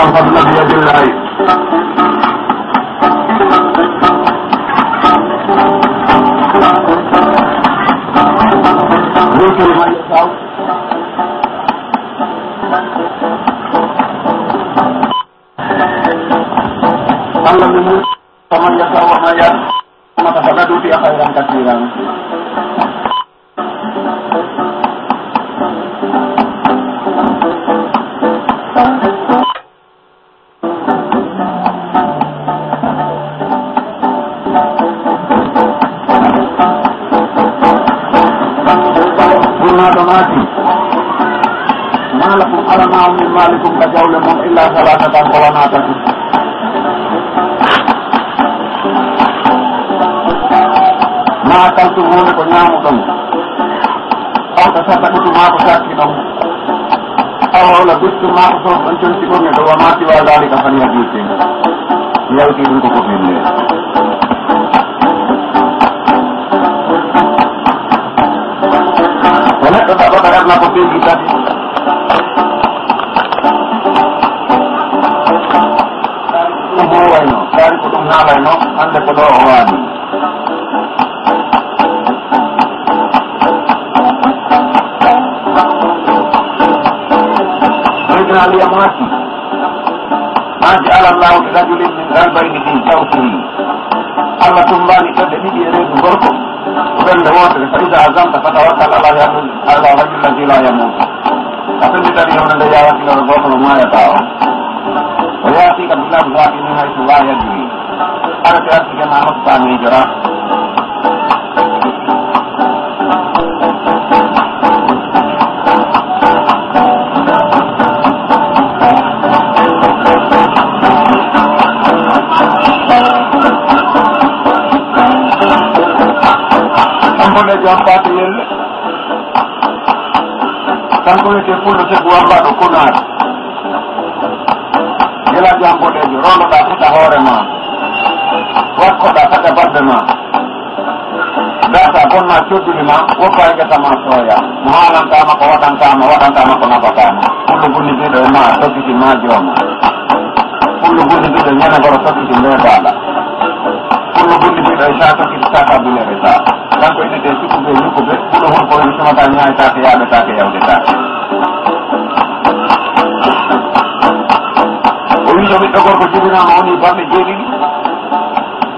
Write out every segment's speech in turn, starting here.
الفضل بيد الله يؤتي من يشاء الله من ومن يشاء وما يشاء وما تفقدوا في خيرا كثيرا ما لكم أرنا من مالكم كجولهم إلا ثلاثة قرنات ما أكلتمون كنيامكم أو تصدقتم ما تشاكلهم أو لبستم ما تصوب أن تنسكم وما سوى ذلك فليجوزكم يأتي منكم في الليل ونحن تبقى في كتاب dari kutung nalai no anda kodo awani original yang mati Allah rajulin min ghalbaini fi jawfihi Allah tumbani kada ni dia rebu gorko dan lewat fa iza azamta fatawakkal ala rajul ladzi la yamut apa ni tadi orang dia jawab kalau gorko rumah ya tahu ويأتيك بالله من حيث لا يدري أنا تأتي كما نصبع من إجراء أمبولي جوابات يلي تنقل تقول سبوا بعض كنار ila jamboɗejo roloɗa futa hoore ma wakkoɗa taga balɗe ma gasa bonna codduli ma woppa e gesa ma sooya mo haalantama ko waɗantama ko nafatama pullo gullidiɗo e ma tokkiti ma jooma pullo gullidiɗo ñanagoro tokkiti mbeebaɗa pullo gullidiɗo e sa tokkiti sa kabinere sa kanko innete sukkuɓe yukkuɓe pullo hon koyni sumata ñaytake yaɓetake yawdetake yomi ɗo gorko jibinama woni balɗe jeeɗiɗi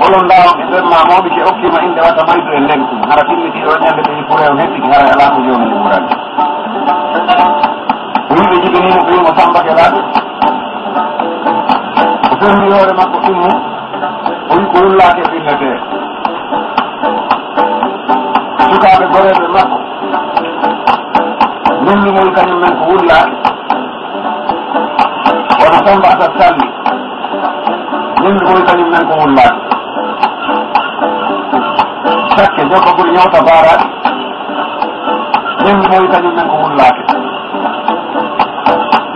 olon ndawa ɓe nder ma mawɓe ke okkima inde wata maydu e lengtum hara timmitiɗo ñande ɓe pour hew hettiki hara ala ko jomini ɓurani o yimɓe jibinimo ɓe wimo Samba Kelaɗo o fermi hoore makko ɗummo o wi ko wullake ɓillete sukaɓe goreɓe makko nellimoy kañum men ko wullake wono Samba Asad Salli yimɓe ɓoy kañum men ko wullade sakke jokka ɓuri ñawta baraɗe yimɓe ɓoy kañum men ko wullade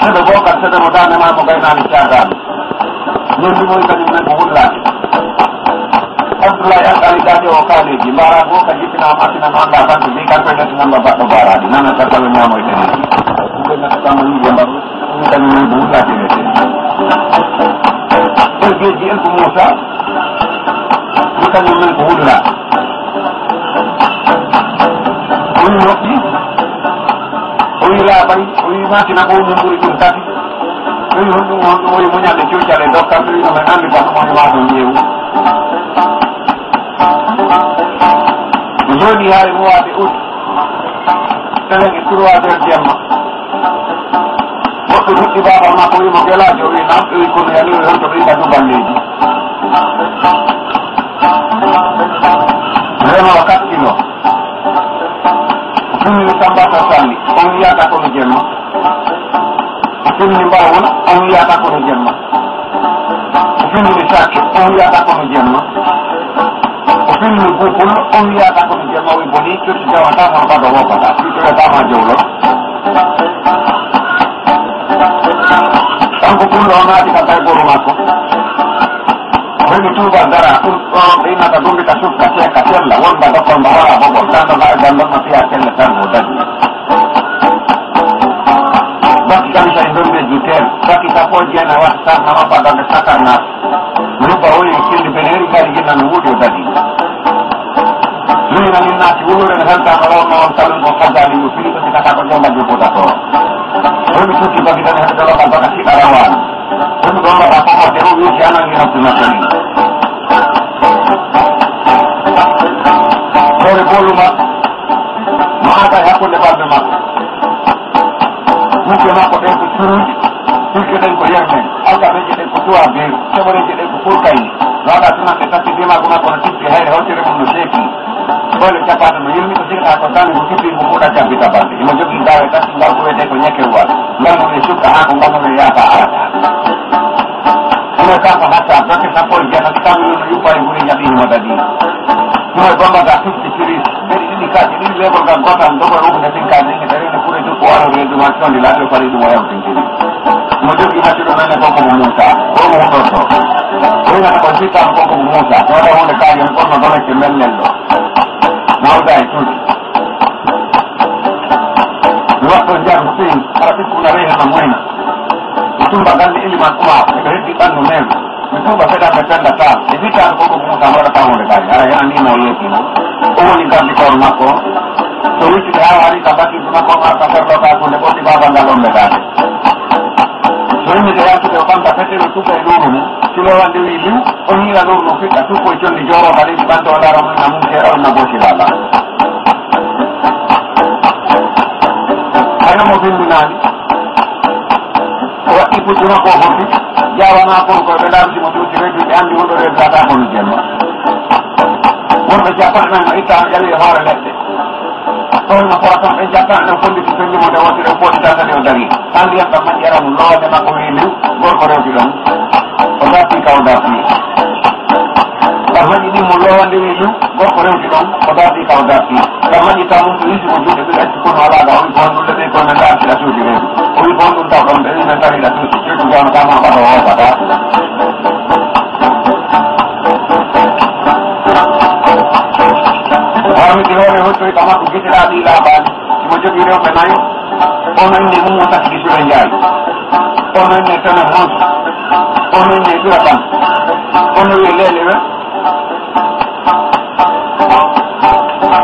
seɗo gokat seɗemo danema mo gaynani cagade yimɓe ɓoy kañum men ko wullade Abdoulaye Alkali dade o kaaleji mbara go ka jippinama masina no anda tanto mbi kanko e nettinamba baɗɗo baraɗi nana tattalo ñamoyteneji ɗumɓe nettama yiije mbaɗo ɗum kañum men ko wullade wete elgeji elko Moussa ɗum kañum men ko wulla o wi moƴƴi o wi laaɓay o wi masina ko min ɓuri ɗum tati o wi honɗum woyi muñande cuucale dokkam ɓe wino men andi tan moni ma ɗum yeewu joni hay mois de août telen e 3 heures jemma goɗɗo fuɗɗi baba makko wimo gelajo o wi nam ɓe wi kono yaniri honto ɓe yiɗa duballeji vraiment o 4 kilo o finni Sambata Salli on wiyata kono jemma o finni Mbawol on wiyata kono jemma o finni Sakke on wiyata kono jemma o finni Bupul on wiyata kono jemma wi boni curti jawatama baɗo woppata fitoyatama jowlo kanko pullo o naati ka taygoro makko woni tuuba dara ɗum ɗo ɓe innata dumbita sufka seeka sella wonba dokkol mba wara bogol tanto ma e gandon no fiya selle tan o dañi bakki kam sa e dombeji tel bakki sappoje jena wa sarna ma pada de sakarna rupa woni kindi beneri kali jinna no wudi dadi lina minna ci wulure na halta ma law ma salun ko khadali yu fili ko ta ko jomba ju pota to woni tuti bagi dan hada la ba ci arawan woni do ma ta ko de wi ci anan ni na tani ore boluma ma ta hakko le balbe ma muke ma ko den ko suruji muke den ko yarne alka be den ko tuwa be sabare den ko fulkai wala tuna ke tati dima kuna ko tipi hay hotere mun seki bole chapata no yimi ko sika ko tan ko tipi ko koda chapita bande mo jogi dawe tati ngal ko de ko nyeke wal ngam ne suka ha ko ngam ne ya ta ina ka fa hata ba ke sapo ya ta tan no yupa e buri ya dinga dadi no bamba ga tipi tiri ni ka ni level ga gota ndo ko ru ne tinka ni ke tere ne pure to ko aro re do ma chondi la do pari do ya tinki mo jogi ma tiro na ne ko musa ko mo to ko ina ko sita ko musa ko da wonde ka ni ko no dole ke mennello now dai tu waktu jam sin arati kuna reha na mwena itumba gali ili makuma ikahiti tanu nemu itumba seda metenda ta ibita ko musa mara ta wonde ka ara ya ni na yeti ko ni ka di ko mako so witi da wari ka bati tuna ko ma ka perlo ka ko ne ko ti baba ngalo medane so ni da ya ko kan ta pete lu ka iluru silo wande wi liu oni la luru no fita tu ko chondi joro bali di banto la ramu na mun kero na bosi baba ayo mo bindu nani ko ipu tuna ko hondi jawa na ko ko be dam si mo tu ti redu andi wodo re data ko ni jema wonde japan na ita yali hore lette ko na ko tan be japan na ko ndi ko ni mo de wodo ko ta ta de dari andi am ma yara mo no de ma ko ni lu gor ko redu dum o da ti ka o da ti ma ni mo lo andi ni lu gor ko redu dum o da ti ka o da ti ma ni ta mo ni mo ju de be ko no ala ga o ko no de ko na da ti la su di redu o ko no ta ko de na ta la su ti ju ga na ma ba ro ba da kami diore hoto kama kugitira di laban mojo biro benai ono ni mu ta kisura yai ono ni tana hon ono ni duraban ono ni lele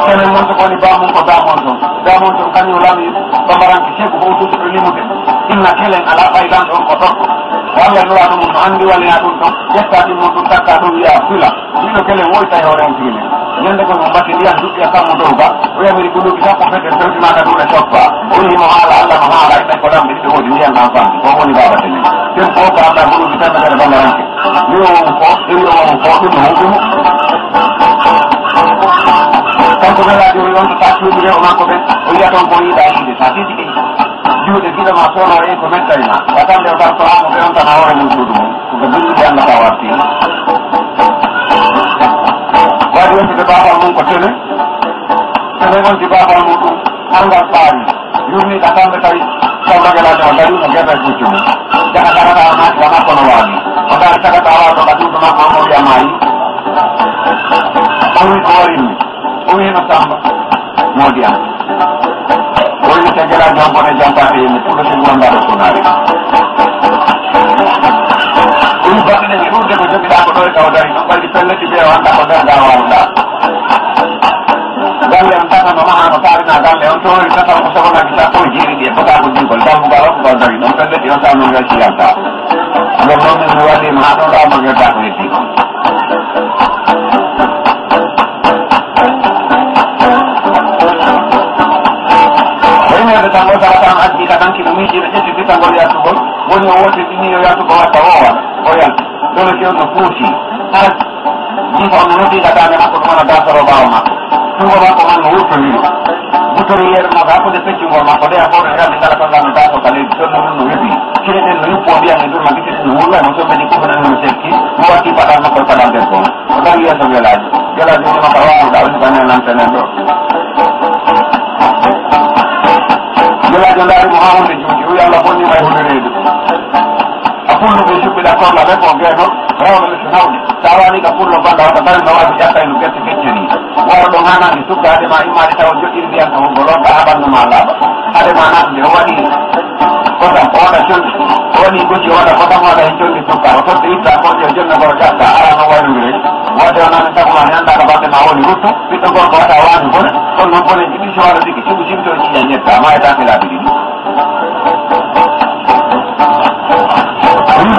tane monto ko ni ba mun ko da monto kan yo lami bamaran ki ko ko to ni mu de inna kelen ala faidan on ko to wala no anu mun andi wala ya to yesta di monto takka do ya fila ni kelen wo ta hore on tine nyande ko mbati dia duki akamu doga oya miri bulu kita ko fete to na ka dole shoppa oni mo ala alla mo ala ita ko dam bi ko dia na fa ko woni baba tene tem ko ka ta bulu kita na ba maranke yo ko iyo ko ko no ko tan ko la di on ta ku di o ma ko be o ya ton ko ni da di sa ti di ju de kita ma sono e ko metta ina patan de ta ko mo be on ta na ore mu dudu ko be bulu dia na ta wati wadi wonti ɓe babal mum ko tene tene wonti babal muɗum hangal paari yurni ka kamɓe tawi sawdagelaade o dari no guerda juccu mum jaka garata naati wona kono waawi o dari tagata wato ka ɗumɗo makko o wiya maayi o wi ko warinmi o wino samba moodi am o wi te gelaade on bone jampate yimɓe pour que wondaɗo konaari ɗum baɗɗene mi ɗurde ko jogiɗa ko ɗo e kaw dari ɗum ɓalli pelleti ɓe o anda ko nder ga waruɗa galle on tata no maha no taarina galle on toori tataw ko sogonaki sa to jiiri ɗi e bota ko jingol dambugal o ko kaw dari ɗon pelleti on sa non welciyanta ɗon noon min mi waɗima ha ɗon ɗawmo gerda ko heddi kon waynoede tan o tawa tan addi ka tan kino miijiɓe ƴetti fitangol yatugol woni o woti ɗini yo yatugo watta o waɗa o yalta dole kewno fuusi ha jifa ono noddigatande makko ɗum wona dasoro ɓawa makko tungo makko man no wurtoniri butori yeere makko hakkude peccugol makko de a fawɗo rande ngala tongano daso ka leydi ɗon no ɗum no webi kine ɗen no yuppo mbiyan e durma gite ɗum wurla no soɓɓeɗi kufanan no sekki mo watti paɗal makko e paɗal nder gon o dari yeeso welaji woni makko waawuɗa woni bane lantenen ɗo welaji o ndaarimo ha hunde juuti o wi allah bonnima e hunde reedu a pullo ɓe cuppiɗa korla ɓe ko geeɗo rewɓe ɓe so nawde sa wani ka pullo banɗa wata bari no wawi ƴatta no gerte fecceni waro ɗon hanande suggade ma immade taw joƴƴiri ndiyan ka hurgo lorɗa ha ɓandu ma laaɓa hadema natde o waɗi o kota oda condi woni goji wada kota moda en condi tukka o totti itta ko je jonna ko jatta ala no wani ngire wada ona ne takuma nyanda ka bate ma woni rutto bitto ko wada wani bone on non bone jibi so wada diki cibu cimto ci nyetta ma eta ke labi ni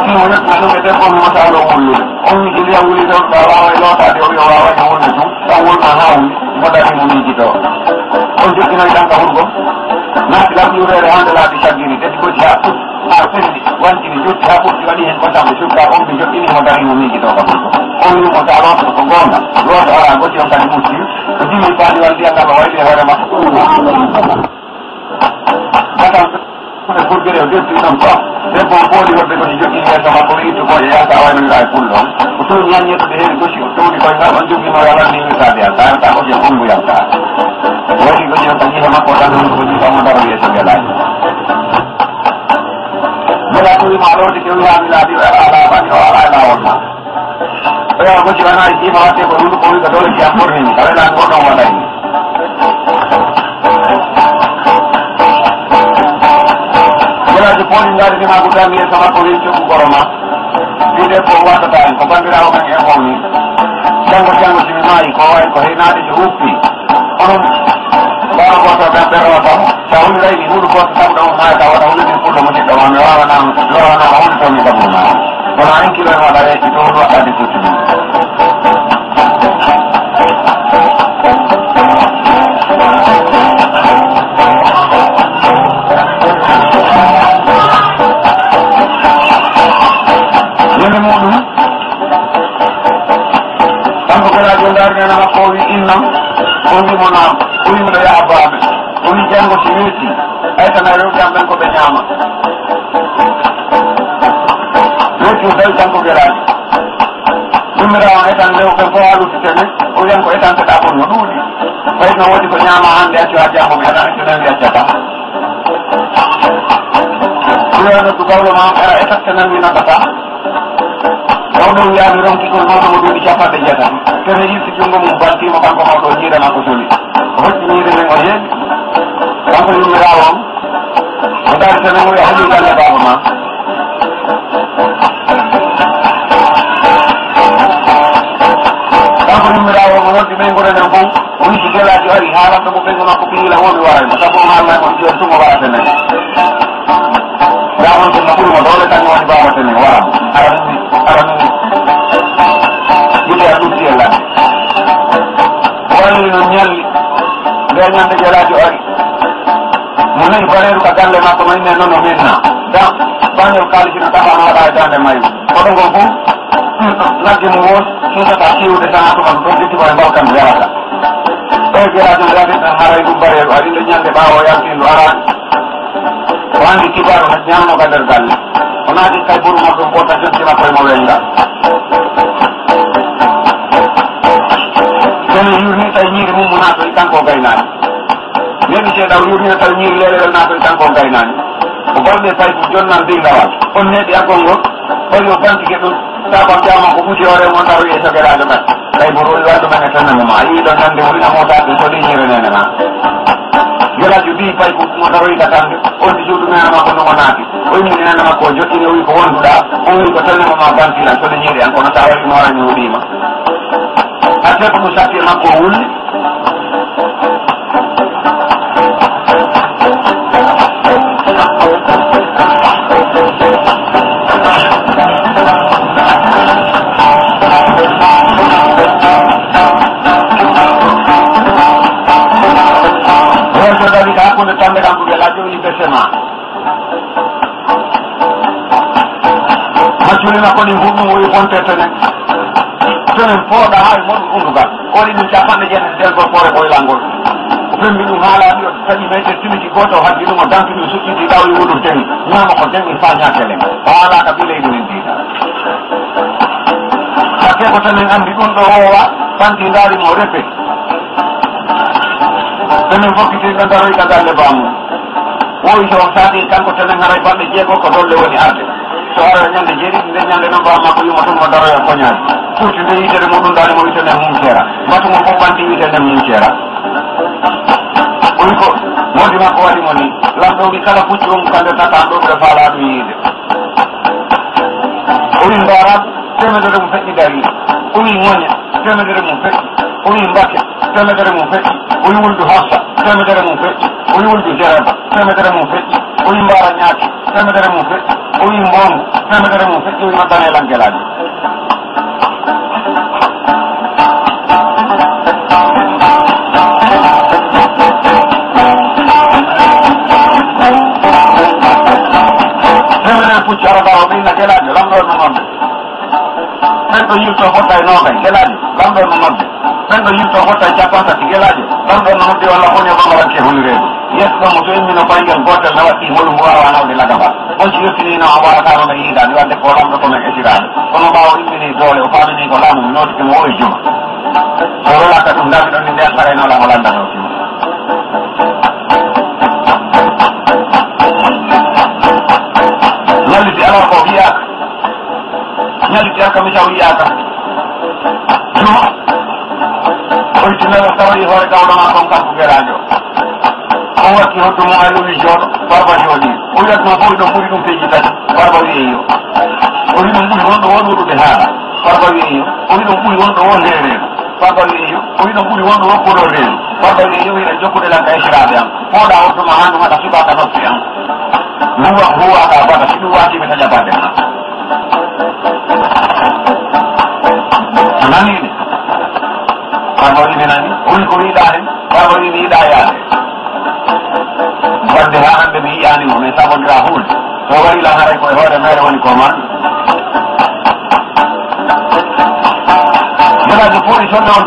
ni wona ko no be ko mo sa lo wulu on mi jili ya wuli do wa wa lo ta de o yo wa wa ko woni tu ta wona ha wuli moda ni mo ni to on jokki na tan ka hurgo na la yure hande la di sagiri de ko ja a quindi quanti mi giusti a tutti va lì cosa mi succa on mi giochini magari non mi chiedo on mi mo ta lo con gonna lo ora oggi non cani musi così mi fa di andare alla vai di ora ma come pure ho detto non so se può fuori con i giochini che sono pulito poi ya stava in là pullo tu mi hanno detto che così tu mi fai una quando mi magari mi sa di alta sta oggi con lui alta oggi così non tagli ma portando così siamo da via che dai Mela tu malo di kewi amila di ala bani ala ala ona. Saya aku juga nak isi malah dia baru baru betul dia ampun ni. Kalau nak kau nak mana ini? Mela tu pun ingat ni aku dah ni sama polis cukup korma. Dia bawa tetapi kau kan tidak orang yang kau ni. Jangan sini mai kau ini nanti cukupi. Orang baru kau dah berapa? Tahun ini dulu kau tahu dah mai tahun ini pun dah mesti tahun Lorana on to mi tabuna. Kalau angin kilo yang ada itu dua ada di sini. Ini mulu. Tanpa kena jendarnya nama kowi inam, kowi mana, kowi mana ya apa? Kowi jangan sini. Ayat naik jangan kau benyama. Dai tanko gerani numera etan lew ko alu tene o yan ko etan ta ko no dudi fay no wodi ko nyama hande accu ajamo mi ada ko nan acca ta ya no dugawlo ma era etan tan mi na ta do ya mi ron ki ko no mo dudi chapa de jata tere yitti jungo mo banti mo kan ko ma do nyira ma ko soli o hoti nyire ne o yen tanko numera won o dar tan mo ya handi dalla ba ma di vengono da un po' un si la giori hala to mo vengono a coprire la uomo guarda ma dopo malla con dio tu mo va a tenere da un po' mo dole tan mo va a tenere guarda ara mi a tutti alla wani non nyalli da nyande la giori non è fare ka galle ma ko mai non no menna da banyo kali ci ta ma da da mai ko don ko lagi muos sudah kasih udah sangat tukang produk itu yang bawa kan berapa? Kira kira kita hari itu baru hari ini yang dibawa yang di luaran, orang di kibar yang mau kadar kali, orang di kabur maupun kota jadi apa yang mau enggak? Jadi yurni tanya kamu mana tu ikan kau kainan? Dia bisa tahu yurni tanya lele nak ikan kau kainan. Kalau dia saya pujon nanti lawat, onnya dia kongo, kalau orang tiga tu Sabang jama ko fuji ore mo taw yesa gala do mat kay buru wa do man tan mo ma yi do nan de wuri mo ta do di nyere ne na gala ju bi pay ko mo taw yi ta tan o di ju na ma ko no manati o ni na ma ko joti ne wi ko won da o wi ko tan mo ma ban ti la so di nyere an ko na taw yi mo ra ni wuri ma ate ko musati ma ko wuli tanda kampu dia laju ni bersama. Macam ni aku ni hukum mui kontes ni. Jangan poda hai mon unduga. Kori ni siapa ni jangan dia berpore boy langgol. Upem binu hala ni tadi macam tu ni foto hati ni modang tu suci di tahu ibu tu ni. Nama kau jangan ifanya keleng. Hala kabile ibu ni dia. Tapi aku senang ambil untuk awak panti dari morepe. Tenang kok kita kandar ikan lebamu. Oh iso saat ikan ko tenang harai bande je ko dolle woni arde. Soara nyande jeri nyande no ba ma ko yuma to modaro ya ko nyaari. Futi de ite mo dum dal mo ite ne mum cera. Matu mo ko banti ite ne mum cera. Ko wodi makko waɗi mo ni lamɗo wi kala puccuɗum kande tatan ɗo ɓe faalaɗo yiide o wi mbaaraɓe temedere mum feƴƴi dari o wi ŋoña temedere mum feƴƴi o wi mbake temedere mum feƴƴi o wi wuldu hafsa temedere mum feƴƴi o wi wuldu jereba temedere mum feƴƴi o wi mbaara ñaaki temedere mum feƴƴi o wi mbongu temedere mum feƴƴi o wi maddanelankelaaji pucci araba o ɓinna gelaajo lamɗo no nodde ɓen ɗo yilto fottay noogay gelaajo lamɗo no nodde ɓen ɗo yilto fottay capan tati gelaajo lamɗo no nodde walla foni o ɓamaranke holireedu yeeso ɗon mo so immino baygel gootel ne waɗɗi holu mo wawa nawde lagaba on si yettinino o waɗatano no yiidaani wadde ko lamɗo kono esiraade kono ɓaawo immini doole o faamini ko laamu mi nooti kemo o e juma o rolaka ɗum ndawi ɗon ni nden saraynoolamo landano sima ñalliti ala ko wiyaka ñalliti aka mi taw yiyaka juma oytinero tawayi hoore gawɗoma kon kanko gerajo on wakki hoddumo ay lowi jooɗo barba jooɗi o wiyatno fof ɗon ɓuuri ɗum peeji tati barba wiyeyo o wi ɗum ɓuuri wonɗo won wuɗude haala barba wiyeyo o wi ɗum ɓuuri wonɗo wo ndereeɗo barba wiyeyo o wi ɗum ɓuuri wonɗo wo koɗo reedu barba wiyeyo wiɗa jokkude lanka e siraɓe am fooɗa hodduma handu maɗa subaka noppi am huwaka bata si ɗum watimi taƴa bade ma a naniɗe barba wi mi nani o wi ko wiɗa hen barba wi mi yiɗa yaade wadde ha hande mi yiyanimo mais sabodira hunde so waɗilan haray koye hoore mere woni ko man jelajo foɗi sonne on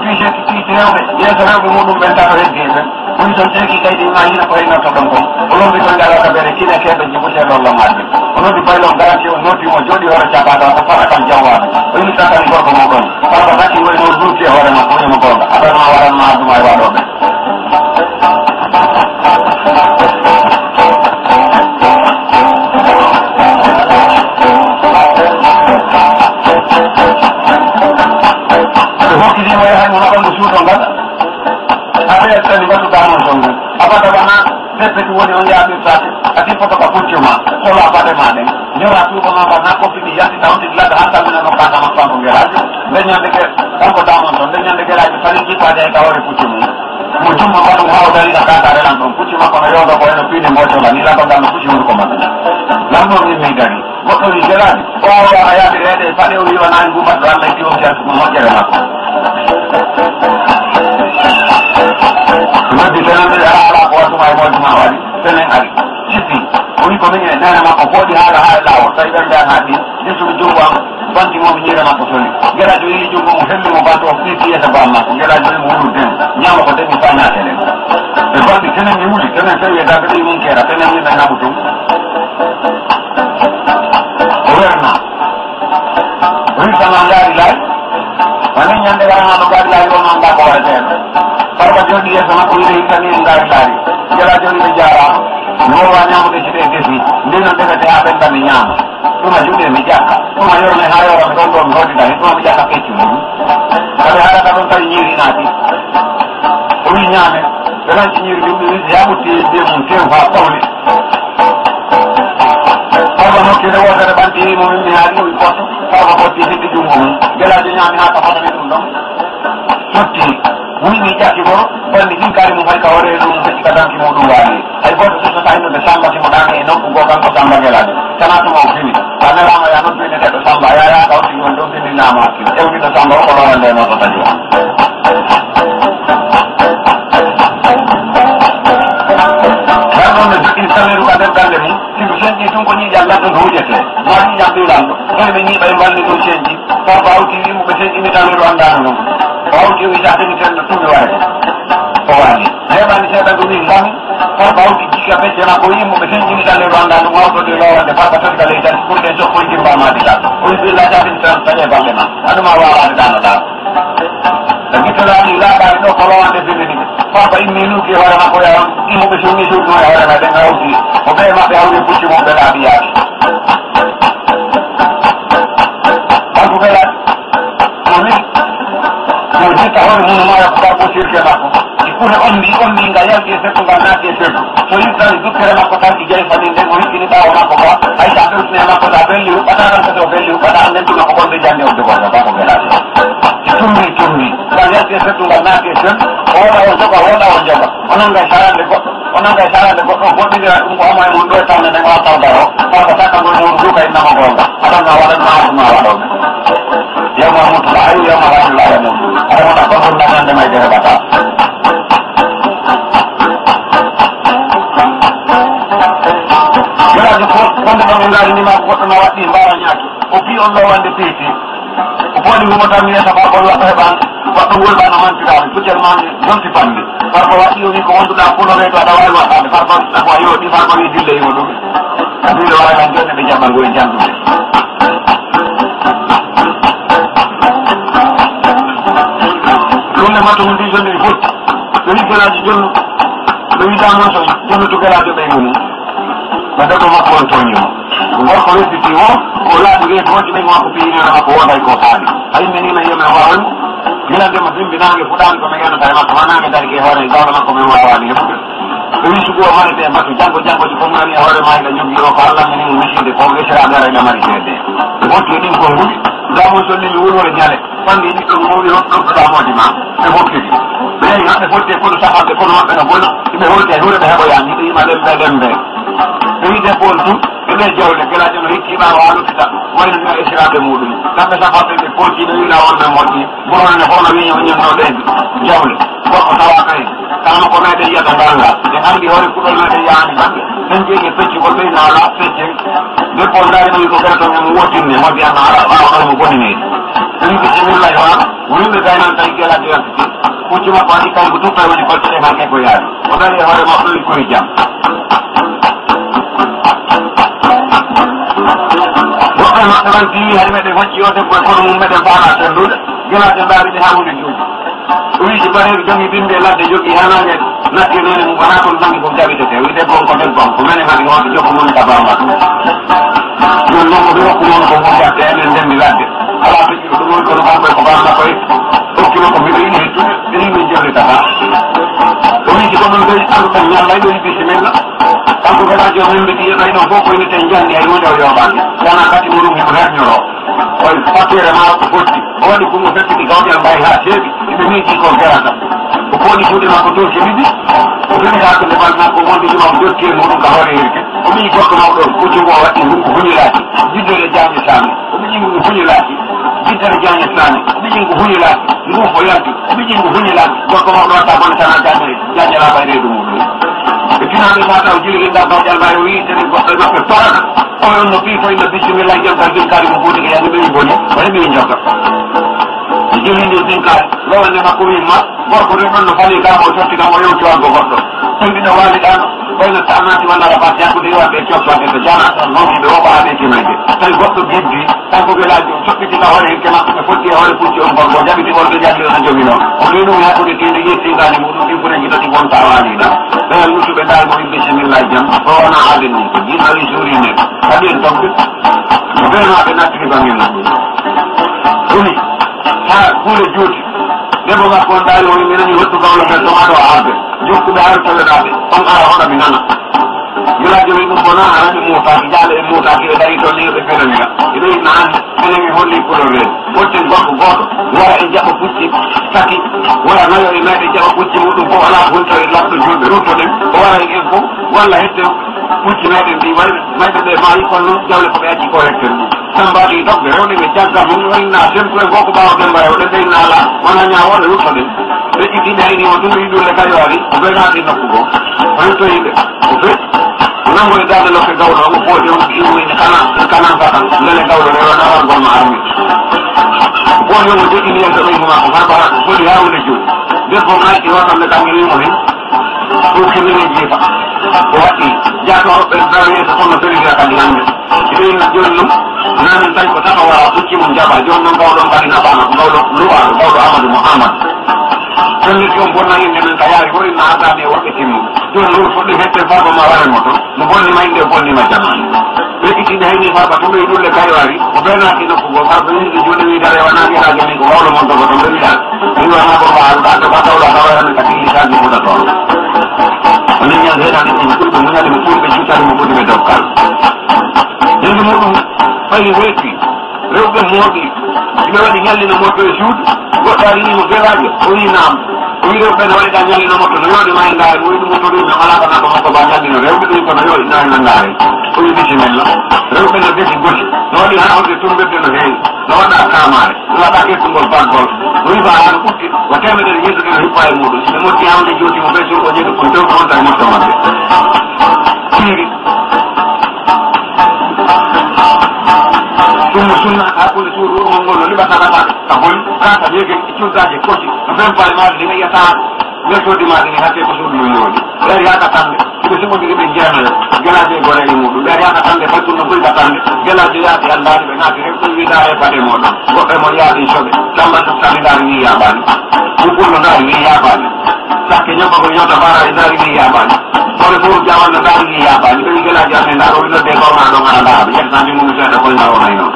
piiti rewɓe yeeso rewɓe muɗum ɓen tato heddi ɓen ɗum son teki kayɗi ma hina ko hennoto ɗon kon o lombi koye ngalata ɓere kine keɓe jibuteɗon maɗɓe o noddi baylon garanti o noddimo jooɗi hoore capaɗo ko fara tan jawwaɓe o yimi tatani gorko moɗon parba tati woy no duuti e hoore makko wiyimo gonga aɗanma waɗanma adduma e waɗoɓe hokkidimo e hay mo naɓango suuto ngal haɓe ettani mbattuɗa noon son ngal abada wona deppeti woni on yaɓirtake a tippoto ka puccuma solo abade ma ɗen ñora tuubama mba na koppiɗi yaltina on tigi ladde han salminano kasama fanko ngerajo ndeñande ke kanko damon toon ndeñande gerajo fali jippade e kawore puccu mum mo jumma mbaɗum haw darina kasare lan ɗon puccu makko no yowdo ko eno piine mbocola ni lago ngal no pucci hunde ko makko lam ɗon min mi dari goɗɗo wi gerajo o wawa yaɓireede e faɗe o wi wonani gumatɗo allah e tiwom jas mo moƴƴere makko noddi tenande ala ko wadduma e moƴƴuma waɗi tenen ari sippi o wi ko min e nene makko fooɗi haala ha e lawol tawi ɓen mbiyan ha ɗi ƴettuɓe jungo am bantimomi ñiire makko soli gelajo yi jungo mo hellimo banto o ɓiiti yesa bam makko gelajo wi mo wulu den ñama ko demi fa ñatelen e banɗi tenen mi wuli tenen tawi e daɓe ɗoyi mum keera tenen min e naɓu tum o werna o wi sama ngaari laay wani ñande garama ngaari laay wonno anda ko waɗeteɗo barba jooɗi yeeso makko wiide hittani en ngaari laari gelajo wiide jarama mi wowa ñamude si ɗe defi ndino defete ha ɓendami ñaama ɗuma juuɗe mi ƴakka ɗuma yorne ha yorami ɗon ɗo mi hodditani ɗuma mi ƴakka keccu mum kaɓe haɗata ɗon tawi ñiiri naati o wi ñaame ɓe lanci ñiiri ɗum ɓe wisi yaɓutti mbiye mum tew ha ɓawli barba nokkide wotere ɓanti mo mimmi haali o wi potto barba botti heddi jungo mum gelajo ñaami ha ka fotani ɗum ɗon sotti wimi ƴakki goro bandi ɗin kaari mum hay ka hore ɗum feƴƴi ka danki muɗum waali hay goto sosota innude samba simo ɗane e nokku go kanko samba gelajo tana tuma o fini a nerama ya noon bineteɗo samba yaya ka woti on ɗum findinama hakkille ƴewniɗo samba o ko lora nde noon to tadi o ɗan ɗon no jiɗɗi tawiru ka nder gande mum siko senƴi tun ko ñiiƴal ladɗo no hujete ma ñiiƴam ɗiwlanɗo ɗon ɓe ñiiɓa e mbalni ɗum senƴi parba hawti wimo ɓe senƴimi tawiru andano ɗum o hawti wi sa temi ten no tumi warete o waali heɓani seeɗa ɗum wi ngami parba hawti jikka pecce makko yimmoɓe senƴimi tawiru anda ɗum hawtode lowande parba todga leydan ɓurɗe sokkoye jimbamadi ɗa o wi ɓilla sa temi tan taƴe balle ma aɗuma wawade ɗano ɗa so guittolaaɗi laaɓaani ɗo ko lowande bindini ɓe papa immi nuuki hoore makko ya immuɓe summi suuɗuno e hoore meɗen hawti o ɓee maɓɓe hawri pucci mum ɓe laaɓi yaaki banko ɓe laaɓi mo ni mo jitta hoore mum moya ko garɓo sirke makko si kune ondi nga yalti e sekko nga naati e seddu solita di tutte le maccotanti già infatti in un'infinità una poco hai dato un cinema con la belli pada kan belli pada nen tu ko be jande o de ko ba ko bela tumbi da ya te setu na ke sen ora o to ora o jaba onanga sara de ko ko de ko ama mun do ta ne wa ta da ro ko ta ka ko du kai na ko ada na wala ma wala ya ma mu ta ai ya ma la la mu ada na ko na de mai de bata wonde ɗon ɓe ngaari ndima ko goɗɗo no waɗɗi mbara ñaaki o pi on ɗo wande peeti o boɗi humo tan wiyata fa ko waɗɗo heɓan goɗɗo wolɓano mantiraɓe puccel ma jonti fanni far ko waɗɗi o wi ko wonduɗa puno reedo aɗa wawi waɗade far ko ko yoɗi far ko wi dille yo ɗum dille wawilan jonde ɓe jaɓɓal ngoye jandude ɗumne matto min mbi jonde fof ɓe wi gelaji jonnu ɓe wi damon so jonnu to gelajo ɓe ngoni pada ko makko on toñimo gorko wedditi o ko laaɓi reeto wonti ɓen makko piineno makko wonday ko haali hay menima yemen wawan gilandema bimbinange fuɗani komi ganata e makko manange dari ke hoore gawɗo makko men wawani heɓude ɓe wi sugu o marete mbattu janggoji fof nani e hoore ma ene jogui o ko allah menimo miside ko wesiraɓe ara ene mari seede ɓe hotti ɗin ko nguɗi damon sollimi wurwore ñale fandi ɗiɗɗo mowi ɗoɗɗuɗamode ma ɓe hokkiti ɓe yehi haɓe fotti kono sahaɓe kono maɓɓe no boni ɓe holte huure ɓe heɓoyani ɗiɗo yima lembe ɓe wi debbo tun eɗe jawle gelajo no hikkiɓa wa luttita wayno no esiraɓe muɗum kamɓe safaɓe ɓe potiɓe wina wonɓe moƴƴi ɓuronne fof no wiño ñinnoɗe jawle goɗɗo tawa kay kala ko meɗen yiyata ngalnga ɓe andi hoore kuɗol meɗen yahani kamɓe sen jeegi peccugol ɓey naala fecce debbo darinoyi ko kene toon emo wottinne mo mbiyanno ara ɓawa mo boninede ɓe wi bisimilla yo an wimɓe gaynan tawi gelajo yaltiti pucci makko waɗi kay ko tuppa woni kolteɗe ha ke ko yaari o dari e hoore makko ɗoyi koye jam maɓɓe man diwi hay meɗen hocci o debbo e kono mum meɗen faala tendude gelaɗe ndaariɗe ha hunde juuɗi o wiji bareeɗo jogi bimbi e ladde jogui hanague natti nene mum wona toon dangi kof jaɓitete wi debbo on ko debbo on ko mene madi wonde jokko mum tabama ɗum noon koɓe hokku noon ko mum watte enen ndendi ladde ala feƴƴiɗo ɗum woni kono bamɓe ko bamma koye hokkima ko miɗo ini hettude ɓeni min jewlitata o wiji ko ɗum ɓe anduɗen ñallay ɗo bisimilla kanko gelajo men mbi ɗiyeɗay ɗon fof koyne ten jandi hay hunde o yoɓani wona kadi muɗum himo herñoro o papiere ma ko fotti o waɗi kumo fettiti gawƴal mbay ha seeɓi iɓe miiji ko gerata o pooɗi juuɗe makko doki ɗiɗi o finita ko ndebal makko wonde jumako dotti e muɗum ka hoore hirke o ɓii goɗɗo mawɗo kuccugo o waɗi ngungu huñilaki jiddere jañe sami o ɓiƴi ngu huñilaki jiddere jañe sami o ɓiƴi ngu huñilaki nguufo yalti o ɓiƴi ngu huñilaki gorko mawɗo watta bone tana jañe laɓay reedu muɗum ɓe finani mata o jillinda gawƴal mbay o wi tene goɗɗo maɓɓe torata oyon no pi foyno bisimilla joggal dinkari mo buuti ko yani ɓeyi boni o heɓi jogga o jillindi dinkari lowanne makko wimma gorko ɗum ɗon no fali kam o totti kam o yewti wango goɗɗo ɗumɗiɗo waaliɗano wayno tanati walla rabat yakkude iwaɓe coppade to janatan nokiɓe o ɓaaɓe kimayde tawi goɗɗo geddi kanko gelaji o coɓɓitina hoore hirke makko ɓe fotti e hoore pucci on gorko jaɓiti wonɓe jalli ona jogi noon o wi ɗum yakkude tinde yettingani muɗum ɗin fune guitati wonta waaliɗa ɓeyal lusuɓe dal mo wi bisimillahi jam o wona haalde noon ko jinnawi suurine kadi en togde no ɓeynaɓe nattiri bangel ɗumi ha huule juuti debbo makko on daari o wi minani hottu gawlo men tomaɗo arde jokkuɓe haari toleɗaɓe on ara hoɗa mi nana gelajo wi ɗum bona arani muutaki jaale e muutaki ɓe dari toon ni ɓe fenaniga eɓe wi nani enen mi holli kulol reedu hotten gorko goto wara e jaɓa pucci tati wara nayo e meɗe jaɓa pucci muɗum fof ala hunto e lamɗo julɓe ruttoɗen o wara e en fof walla hette pucci meɗen ɗi mayɓe ɓe maayi kono noon jawle koɓe acci ko hetten ɗum tambaɗi dogɓe rewde ɓe jagga min wayna semtu e goto ɓawaten mbay oɗen ɓey naala wona ñawoɗe ruttoɗen ɓe ƴittiɓe hayni o ɗum yiɗulle kayo ari o ɓeynaɗi nokku goo o hettoyiɓe o fe nango e dade lokke gawɗo omo fooɗi on iwine kanan faɗan lele gawɗo rewona awan gonma armi fooɗi omo joƴini yen to ɓeygu makko harba foɗi ha wone joɗi debbo mayƴi watanɓe kamɓe wimo hen ɗum kemine jeefa o waɗi jatoɓe daweyeso fof no felira kadi hande ɓeyna joni ɗum namin tawi ko tan o wara pucci mum jaɓa joni noon gawɗon kadi naɓama ko gawɗo luwaɗo gawɗo amadou mouhamad felliti on bonna inde men ka yaari fo inna adani e woɓɓe timmu joni ɗum fuɗɗi hette farba ma waremo toon no bonnima inde bonnima jamani ɓe ƴittide hayni farba to ɓeyi ɗulle kayo ari o ɓenaki nokku go farba yinde juuɗe wiidare wonani irajo min ko wawlo mon dogo toon ɓe wiɗa wiwana ko mbaɗa ɗo ba tawɗa tawa hande ka tillisaji fuɗa toon onen ñan heɗani ɗum suudu mo ñande mo ɓurɓe cuutani mo ɓurɗi ɓe dokkal ñande muɗum fayi weeti rewɓe mooɗi ɓe waɗi ñallino moto e suudu goɗɗo ari wimo belajo o wi naam o wi rewɓe ne waɗiɗa ñallino moto no yooɗi ma e ndaari o wi ɗum moto ɗum ala ko naɗo makko ba ñallino rewɓe ɗum kono yooɗi nayi no ndaari o wi bisimilla rewɓe no desi goti no waɗi ha hawde tumbirde no heewi no waɗa kamare no waɗa kettugol baggol o wi ba hano ɓutti ko temedere yeddude no hippa e muɗum ɓe motti hawde jootimo ɓe sur o jeeɗi kon tew ko wonta e motto maɓɓe tiiri ɗum mo sunna hakkude suudu urmol ngol no liɓataraɓa ka boni kaka weege cuudaji kocci no fempaye maɗe ɗi meƴƴata mertodi maɗe ni hatte ko suudu no yoodi ɓeeri haka tande ɓe siɓodiri ɓe jeenoyo gelaji e goreɗe muɗum ɓeeri haka tande fattuno ɓuyɗa tande gelaji yaati andani ɓe naati rek ɗum wiɗa e baɗe moɗon goɓɓe mon yaadi soɓe tamban tani ndaari wi yaɓani ɓuɓɓulno ndaari wi yaɓani sakke ñobba ko ñota bara e ndaari wi yaɓani kono fof jawanno ndaari wi yaɓani ɓe wi gelaji ane ndaaro wi nodde gawnaɗo ngara ndaaɓe ƴetta jumumu seeɗa koye ndaronay noon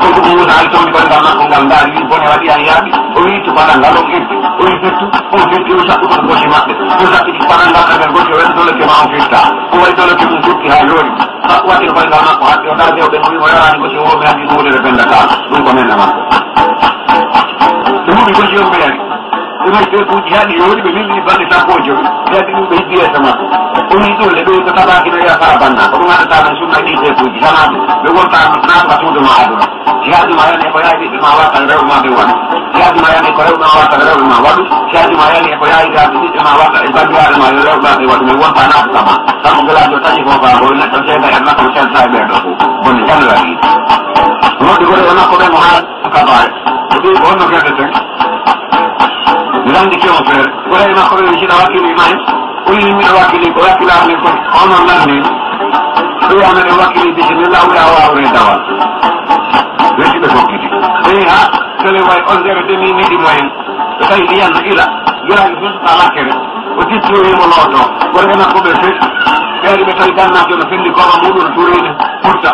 konko ɗum wuta hay tomdi koye ngal makko ngal ndaari wi bone waɗi an yaaɓi o wi to baɗal ngal on irti o wi fettu on firti o saɓɓuɗon gosi maɓɓe o saɓɓiɗi baɗal ngal ɗagal gosi o waɗi doloke ma on firta o waɗi doloke mum futti ha yoori waɗino koye ngal makko haɗɗi o ɗar dewɓe no wimo yorani gosi o mi hanndi ɗumwudere pendata ɗum ko men e makko ɓe huɓi gosi on ɓeyari ɗumay ɓekuuji haɗi yoori ɓe milɗi balɗe sappo e joyi ɓe addi ɗum ɓe hiddi yeeso makko o wi ɗolle ɓe ko tabakino yiyata banna ko ɗum haɗata men sunna ɗi ɓekuuji tanaɓe ɓe wonta naatba suuduma aduna jihaaduma yani ko yaawi ɓiɓɓe ma watta rewɓe ma ɓe waɗu jihaaduma yani ko rewɓe ma watta rewɓe ma waɗu jihaaduma yani ko yaawiraɓe ɓiɓɓe ma watta e bandiraɓe ma yo rewɓe ma ɓe waɗu mais wonta naatutama tanko gelajo taƴi fofa bo neɗɗo seeda e makko seedata e ɓeɗo fof bonne jalnira yiide moɗɗi gore o makko ɓe mo haa kabaare o ɓi ko honno fedeten landi kemo feere gore e makko ɓe wi siɗa wakkili mayi o wi miɗo wakkili ko wakkilamen kon onon landini ɗo wiyameɗen wakkili bisimilla o wi a wawre dawal weeti ɓe fokkiti ɓeyi ha tele way 11h30 midi moyen ɓe tawi ndiyanno ila giraji fesata lakkere o dittoyimo looto gore e makko ɓe fet ɓeeri ɓe tawi gannajo no felli goma muɗum turide purta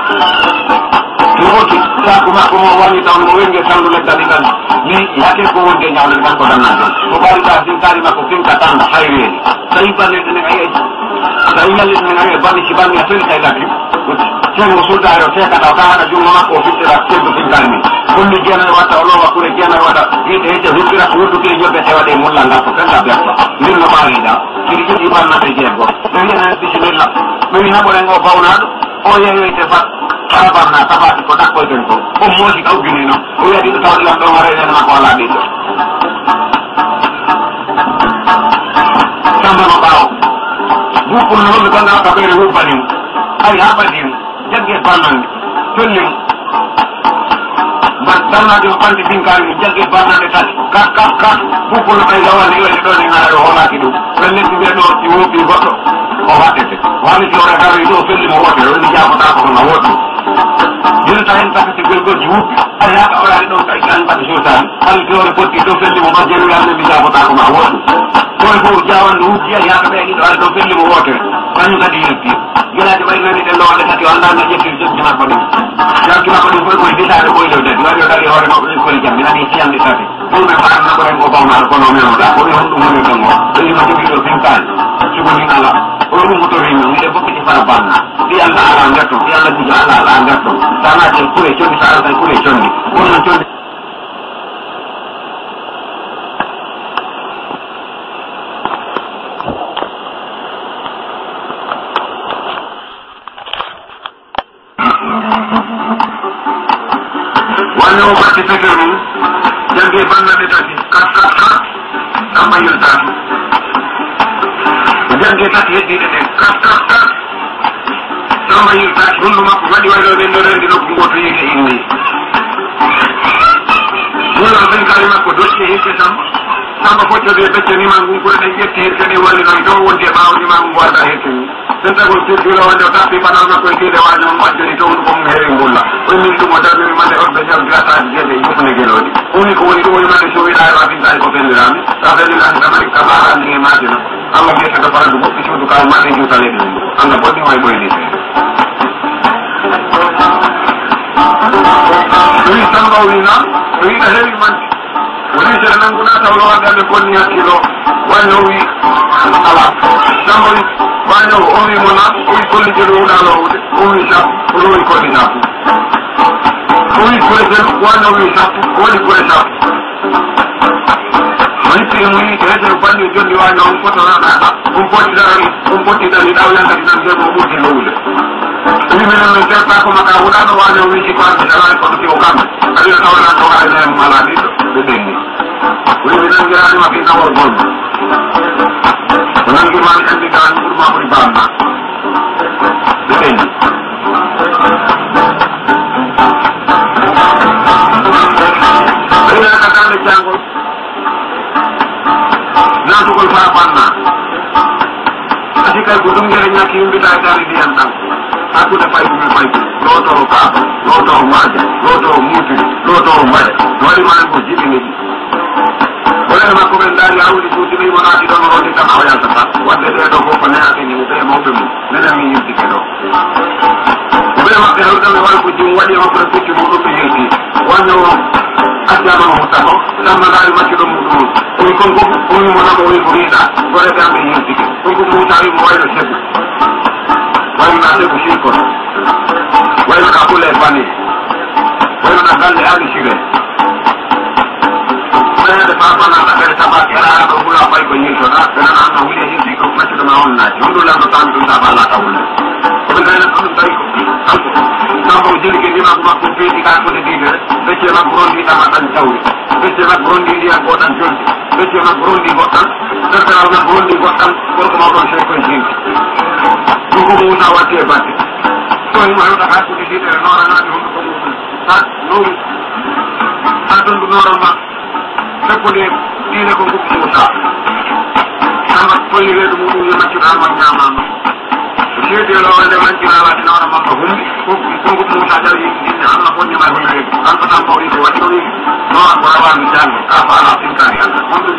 no woti saku makko mo wañi taw mo wengue tandu leggal ɗiɗan mi yake ko wonde ñawde tan ko dannajo ko ɓarita sinkari makko finka tanda hay weeni tawi balleɗe ne ayi tawi ñalleɗe ne ayi balli si balli a toni tay laggi cengo soldare o tekata o kawaɗa jungo makko o fittira teddo finkari min holli jeenayo watta o lowa kure jeenayo waɗa wiide hedde hubbira ko wodduke joɓete waɗe mulla ngal ko fenda berta min no ɓaariɗa siɗi jiɗi bannade jeego ɓe wiyana bisimilla ɓe wi haɓoren o bawnaɗo o yeyoyte bat arabarna tabati ko ɗakkoyten ko on moosi ka ubbini noon o wiya ɗiɗo taw ɗilam ɗon wareɗen makko ala ɗiɗo sambano ɓaawo buppul no holli gonga ka ɓeere hubbanimo ay ha ɓadimo jagge bannande tollimo bannajo ɓanti finkari mi jagge bannande tati kat buppul no ɓay lawande iwede ɗon e ngaare o holaki ɗum ɓen leddi ɓe ɗo si woɓɓi goɗɗo o waɗete wani siore tawi ɗo fellimo wotere woni jabotako ko no woɗɗum jinata hen takati golgolji wuppi ay haka orani ɗon kay kan mbaɗe sultani hali siore potti ɗo fellimo ma jeewi alne mbi jabotako ma woɗɗum ɗon fof jawanno wuppi ay haka ɓe ɗiɗo ari ɗo fellimo wotere kañum kadi yettir gelaji ɓaynani ɗen ɗowde kadi o andano ƴettir joggi makko ɗum jaggi makko ɗum fof koye disade ɓoylew tati waɗi o dari hoore makko ɗum koli jam mi nani siyamde tati ɗum ɓe mbaɗatna ko ren o bawnaɗo kono menoɗa ko ɗum hon ɗum woni ɗon o ɗo yima jogiɗo finkani sugonin ala o ɗum motorima wiɗe bokkiti fara banna ɗi allah ala ngatto ɗi allah jijo allah ala ngatto sanaje kure condi sa ala tay kure condi wonno condi wanne o batti fetel mum jagge bannade tati kat amma yeltaki o jagge tati heddiɗe ɗen kat amma yeltaki hundu makko waɗi wayno ɓen ɗo rendi nokku goto yiite inni ɗuɗon finkari makko docce hirke samba foccode becce nimangu kure ɗen ƴetti hirke ɗe walli noon to wonti e ɓaawo nimangu warda hirke ni sen tagol turtula wonde o tappi banal makko e tiide waji on waddiri to ɗum kom heewi mbulla o min ɗum o darniri mande hoɗɓe jaw grataji jeeɗe e jofne gueloɗi ɗumni ko woni ɗum woni mande sowiɗa e wafintaji ko fenndirami sa fenndirani kamari kabarani e majino allah wiyete ko farandu goɗɗi suudu kaw maɗe juutaleɗe ɗum allah boɗɗi way ɓoynite o wi samba o wi noon o wiɗa heewi manti o wi seɗa nannguɗa taw lowaɓe aɓe bonni hakkilo wayno wi ala Somebody find out only one up, we pull it in only shop, only for the shop. Only put it in one only shop, only for the shop. My family has a bunny to do I know what un po' di Italia che non c'è molto nulla. Prima non c'è stato come cavolano quando mi si parla della condizione. Allora stavo a trovare un malatito, vedete. Quello non era una pizza o bomba. Non rimane che dica un turma per bamba. Vedete. Prima da grande jango. Nato col parapanna. Así que el gudung dari nyaki umbita dari diantang. Aku dapat itu. Loto roka, loto umaja, loto muti, loto umaja. Wali mana kuji ini. Boleh mak komentar ya uli kuji ini mana di dalam roti tanah yang tetap. Wajah dia doko penaya ini udah mau beli. Nena minyak tikero. Boleh mak kalau kita wali kuji wali mak berkuji mulu pilih. Wanyo aja mau tahu. Sama dari macam mulu. Uni mana mau kurita. Boleh dia minyak tikero. Tunggu mencari mulai resep. Why not the Shikon? Why not Apple Bunny? Why not Gandhi Ali Shire? Why not the Papa Nata Tabakara, Hula Pipe Newtona, and Anna William Hicko, much of my own night. You don't have the time to have a lot of women. But then some of the Gilligan of Makupi, for the dealer, which you have grown with Amatan Tower, which you have grown with the important church, which you have grown the bottom, that are not grown the bottom, for the modern shape. Tunggu awak dia baca. So ini mahu tak aku di sini orang nak tunggu tunggu. Tak nunggu. Tak tunggu orang mak. Sepuluh ini aku muda. Sama sepuluh itu mungkin dia macam ramai ramai. Jadi dia lawan dia macam ramai orang mak bahum. Tunggu muda jadi ini anak pun yang mahu ni. Tanpa tanpa itu wajib ni. Orang berawan jangan. Apa nak tinggal yang. Untuk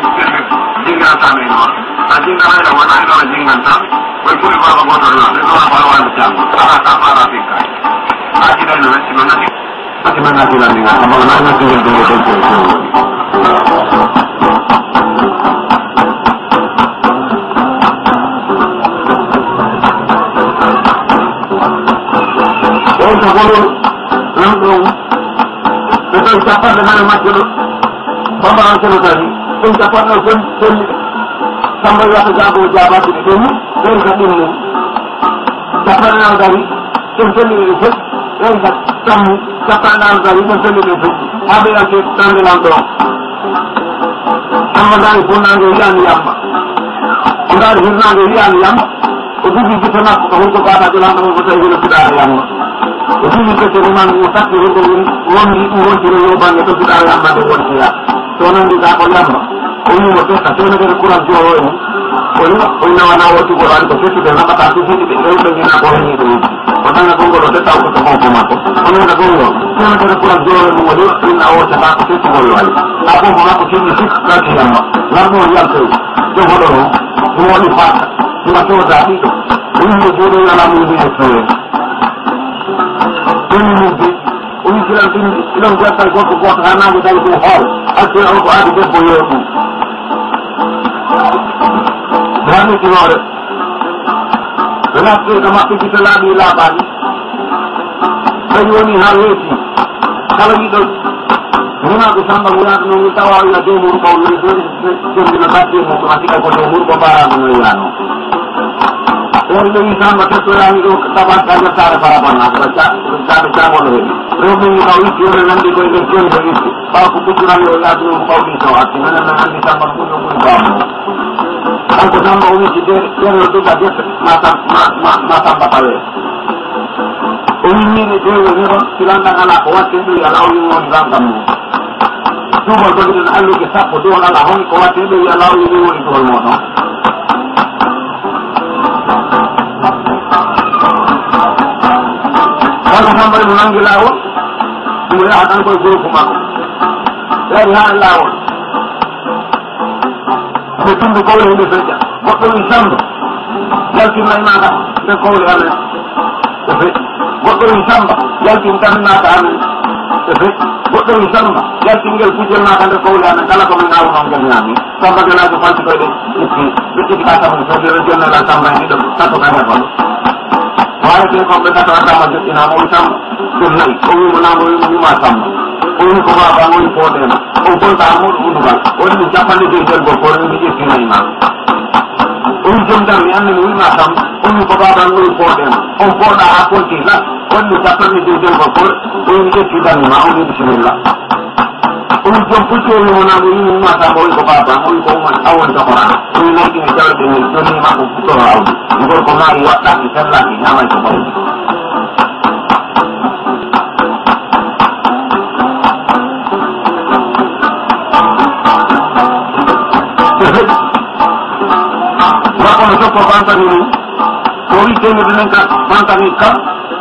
jangan sampai orang. Tak jangan ada mana orang jangan sampai. Woi pun bawa motor lah, itu bawa macam, para tinggal. Aji dan macam mana sih lagi? Apa mana sih yang dulu Oh, kalau langsung, kita ucapkan dengan macam pembahasan itu tadi, ucapan langsung sampai waktu jabat di sini. Yang kedua, kapan dari sensori itu, yang kedua, kapan dari sensori itu, apa yang kita tanggung jawab? Amalan pun anggur yang lama, orang hirna yang lama, uji kita nak untuk apa jalan untuk kita sudah lama, uji kita cuma utak untuk uang jiran itu sudah lama dengan dia, soalnya kita lama, ini mungkin satu negara kurang jauh. Una wana watu ko ran ko se de na kata su se de le de na ko ni ko wata na ko lo de ta ko ko ko ma ko ono na ko lo ko na ko ko jo mo de na o ta ko se ko lo ai na ko ma ko ni su ka ti na na mo ya ko jo ho lo mo ni fa ni ko da ti ko ni mo do na la mo ni ko ni mo de oni kila tin kila ko ta ko ko ta na ko ta ko ho atu ko adu ko boyo ko Berani keluar. Kenapa kemati kita lagi lapan? Saya ni hal ini. Kalau itu, mana aku sambal bulan nunggu tawa ya jumur kau itu jumur nanti mesti kau jumur kau barang mengelano. Orang ini sama sesuatu itu ketabat saja cara para panas baca boleh. Orang ini kau itu orang nanti kau itu begitu. Kalau keputusan lo ya kau itu hati mana nanti sambal pun kamu. Aku sama umi juga yang itu tadi mata pakai. Umi ini dia silang anak kuat itu ya lau yang mau kamu. Cuma begitu alu kita foto anak orang kuat itu ya lau yang mau jual motor. Kalau sampai menang di laut, kemudian akan berguru kumaku. Dari hal laut. Betul betul ini saja. Waktu Islam, yakin lain ada sekali ada. Waktu Islam, yakin kami ada. goɗɗo wi salma jaltingel kujel naka nder kowliyane kala komin awno ngel ñaami samba gelajo falti koyɗe itti ɓecciti ka tamu so jere jonnela samba ɗiɗo tato ka heɓal wayte komɓe tato addama joƴƴinama oyi samba ɗum nayi o wimo namo wimo wima samba o wi ko baba woni fodema on bonta muɗo undugal woni ɗum capanɗe joyi del gol kono mi ƴettinayi ma o wi jom dam mi anndi mi wima samba o wi ko baba woni fodema on fooɗa ha konti la woni ɗum capanɗe joyi del gol kono o wi mi ƴettidanima o wi bisimilla o wi jom pucci o wimo namo wimi wima samba o wi ko baba o wi ko awoni tokorana o wi nayɗine jawɗe ni jonnima ko futtoro awdi ngol ko maari waɗɗaki sellaki ñamay ko ɓaydi wakono jokko bantani ni so wi temede nen ka bantani kam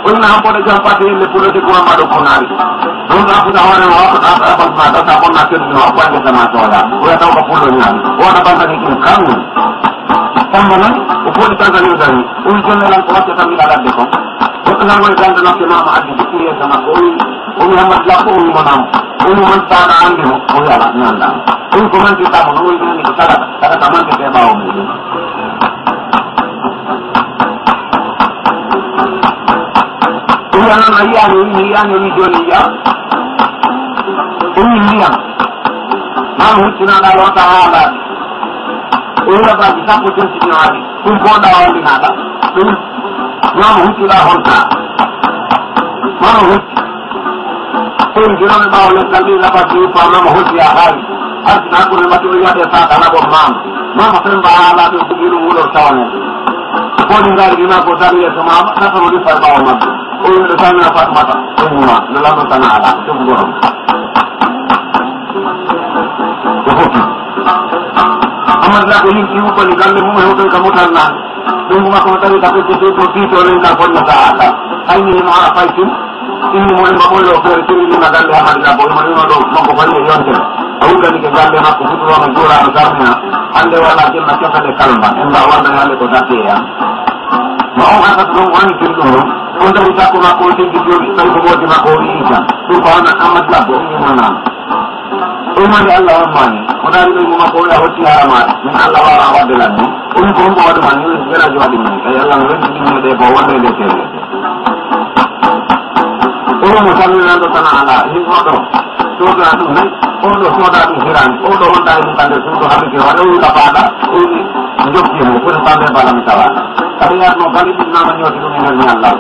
oyina hamɓode jam patte yelle pulode ko wammaɗo konaari ɗum afuta hoorema waɗaɓasma data bonna keddino o bange sama toya oya taw ko pullo ñaami owaɗa bantani ɗum kamni samba noon o foɗi tantanio dani o wi jonnelan ko wacce tan miɗa ladde kon goɗɗo tan woni dande nokke mama addi ɓiɗɗi yeesa makko o wi hammadi lakko o wimonamo o wi man taɗa andimo o wi ala mi andama o wi ko mantirtamo no o wi nani ko sagata mantete ɓawo muɗum non a yiyani o wi mi yiyani o wi joni yiya o wi ndiyam mama huccinaɗa lota ha laaɓi o wi rabaji sappo tentinoaɗi ɗum poɗa wallinaɗa ɗum mama huccuɗa honta mama hucci ɗum jinoɓe ɓawo leggal ɗi rabaji uppa mama hucci ha haawi artina hakkude mbaɗi o wiyade saka laɓon mama femba ha laaɓi o bugi ɗum wulor tawanen foɗi ngari ɗima ko tan yeeso mama natano rifal ɓawo mabɓe o wimɗo tamina fatmata ɗumma no lamɗo tan ala ɗum gorom o foti amadou ko yimɓi wuppani galle mum hewtoy ka mutannani ɗum makko no tawi ka ɓeccete ko titonen ka fonnata aka aynihimo ha faytin innimo ema ɓoyɗo feere tirinima galle hamadila bo ema wima ɗo makko fayi e yontere a wurganike galle makko futurono juurano sarmina hande wala jemma cofede kalma en mba wandani hande ko datteya ma on hakkata ɗum wanitin ɗum ɗum on tawi sakko makko o teggi joni tawi ko moodi makko o wi tan ɗum ko hana amadou labbo o wimonama ɗumani allah wammani o daari ɗoymo makko o wi a hotti haramaɗe min allah wawa wadde lan ni o wi ko hombo waɗumani wi village waɗi mani tawi allah no renndi ɗimmine ɗe bo wonde nde telle o womo salminanɗo tan ala himmoɗo soda ɗum nayi oɗo soda ɗum hirani oɗo wonɗa e mum kande suuɗo habike waɗa o wi ka faaɗa o wi jokkimo foti fande balami tawaɗa aɗa yatno gali ɗum nama ñooti ɗum e nder ñallal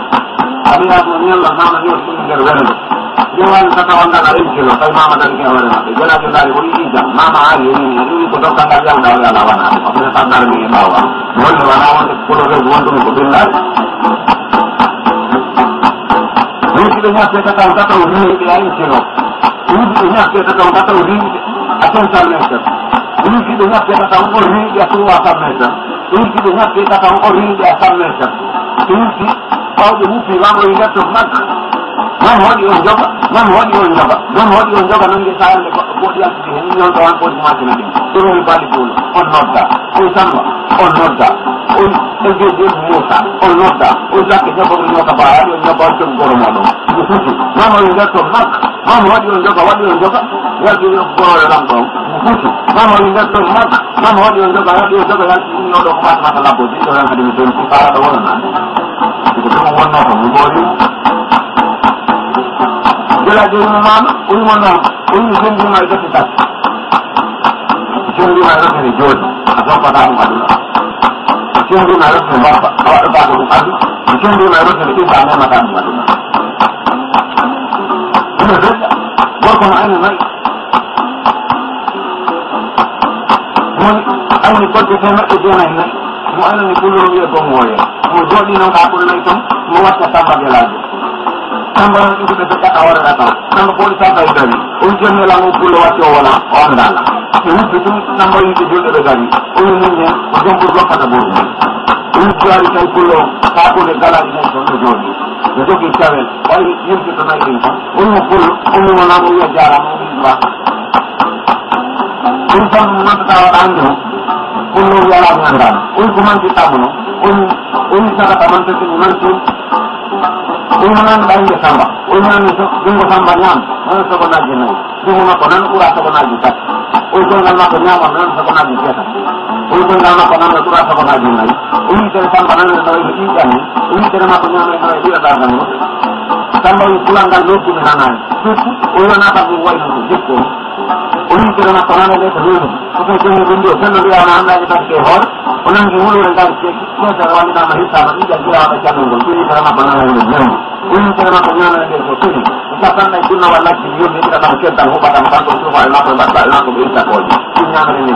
aɗa yatno ñallal nama ñooti ɗum e nder welde ƴewani tata wandal a kilo tawi mama dari ke hoore maɓɓe jelajo daari o yii jam mama ari o wini ɗum ko dokkangal yawɗa o yala wanaɗe opene taddare mi e ɓawa wonde wona wonde kolo rewde wondumi ko billade wurtiɓe ñakke tataw tataw riiɓe a kilo wurtiɓe ñakke tataw tataw riiɓe a 500 métre wurtiɓe ñakke tataw o riiɓe a 300 métre wurtiɓe ñakke tataw o riiɓe a 100 métre wurti ɓawɓe wuppi wamɗo e nder to makka man waɗi on joga man waɗi on joga man waɗi on joga nangue sayande goɗɗo poɗi yaltude hen ñon ɗo han poɗi macina ɗin ɗum woni bali puulo on nodda oy samba on nodda oy elgeji moussa on nodda oy sakke ñogoɓe ñoka ba waɗi on ñoga waccom goro moɗon ɗo futi mama o nder toon makka mama waɗi on joga yalti gorore lam ɗon mo futi mama o nder toon makka mama waɗi on joga yalti ɗinoɗo ko matamata labbo ɗiɗo hen kadi mi toon faraɗo wonanani ko ɗum wonnoto mi ɓooli jelajo wimo mama o wimo noon o wimi sendima e dette tati sendima e rotene jooɗi a soppata ɗum aduna sendima e rotene mbappa a waɗatako ɗum aduna sendima e rotene ɓiɓɓa a memata ɗum aduna ene deƴƴa gorko no ayni nayi woni ayni kodde temeɗɗe jeenayi nayi mo aynani kulloro wiye gom woye mo jooɗi noon ka ɓuri nayi toon mo watta samba jelajo samba noon ɗuɗuɓe ɓe ƴaɗa hoorera taw samba poɗi samba e dari on jonnelamo pullo watti o wona o andala ɓe wuppi ɗum samba yimɓe julɗe ɓe gari oni min hen ko jombur lokkata ɓurɗum o wuppi wari tawi pullo kakude galaɗi nayi toon ɗo jooɗi ɓe jogui cawel wayi yimtito nayi ɗin tan onimo pullo omimonamo wiya jarama o wiiwa ɗum tan nantata waɗa andi o pullo wiyalami andama oyi ko mantittamo noon o wi sagata mantete mi mantin Umunan bangi samba, umunan itu jumbo samba nyam, mana sekolah jenai, jumbo makonan ura sekolah jikat, umunan makonan mana sekolah jikat, umunan makonan ura sekolah jenai, umunan samba mana sekolah jikat, umunan makonan mana dia dah kamu, samba pulang dan lupa menanan, umunan apa buat itu jitu, umunan makonan ada sebelum, kita jangan runduh, jangan dia anak kita kehor, umunan jumbo rendah kita wanita mahita, kita dia ada jangan runduh, kita makonan ada. Ini cara makanya yang disebut. Misalkan itu nawar lagi dia tidak tahu kita tahu pada masa itu cuma nak berita kau. Ini yang ini.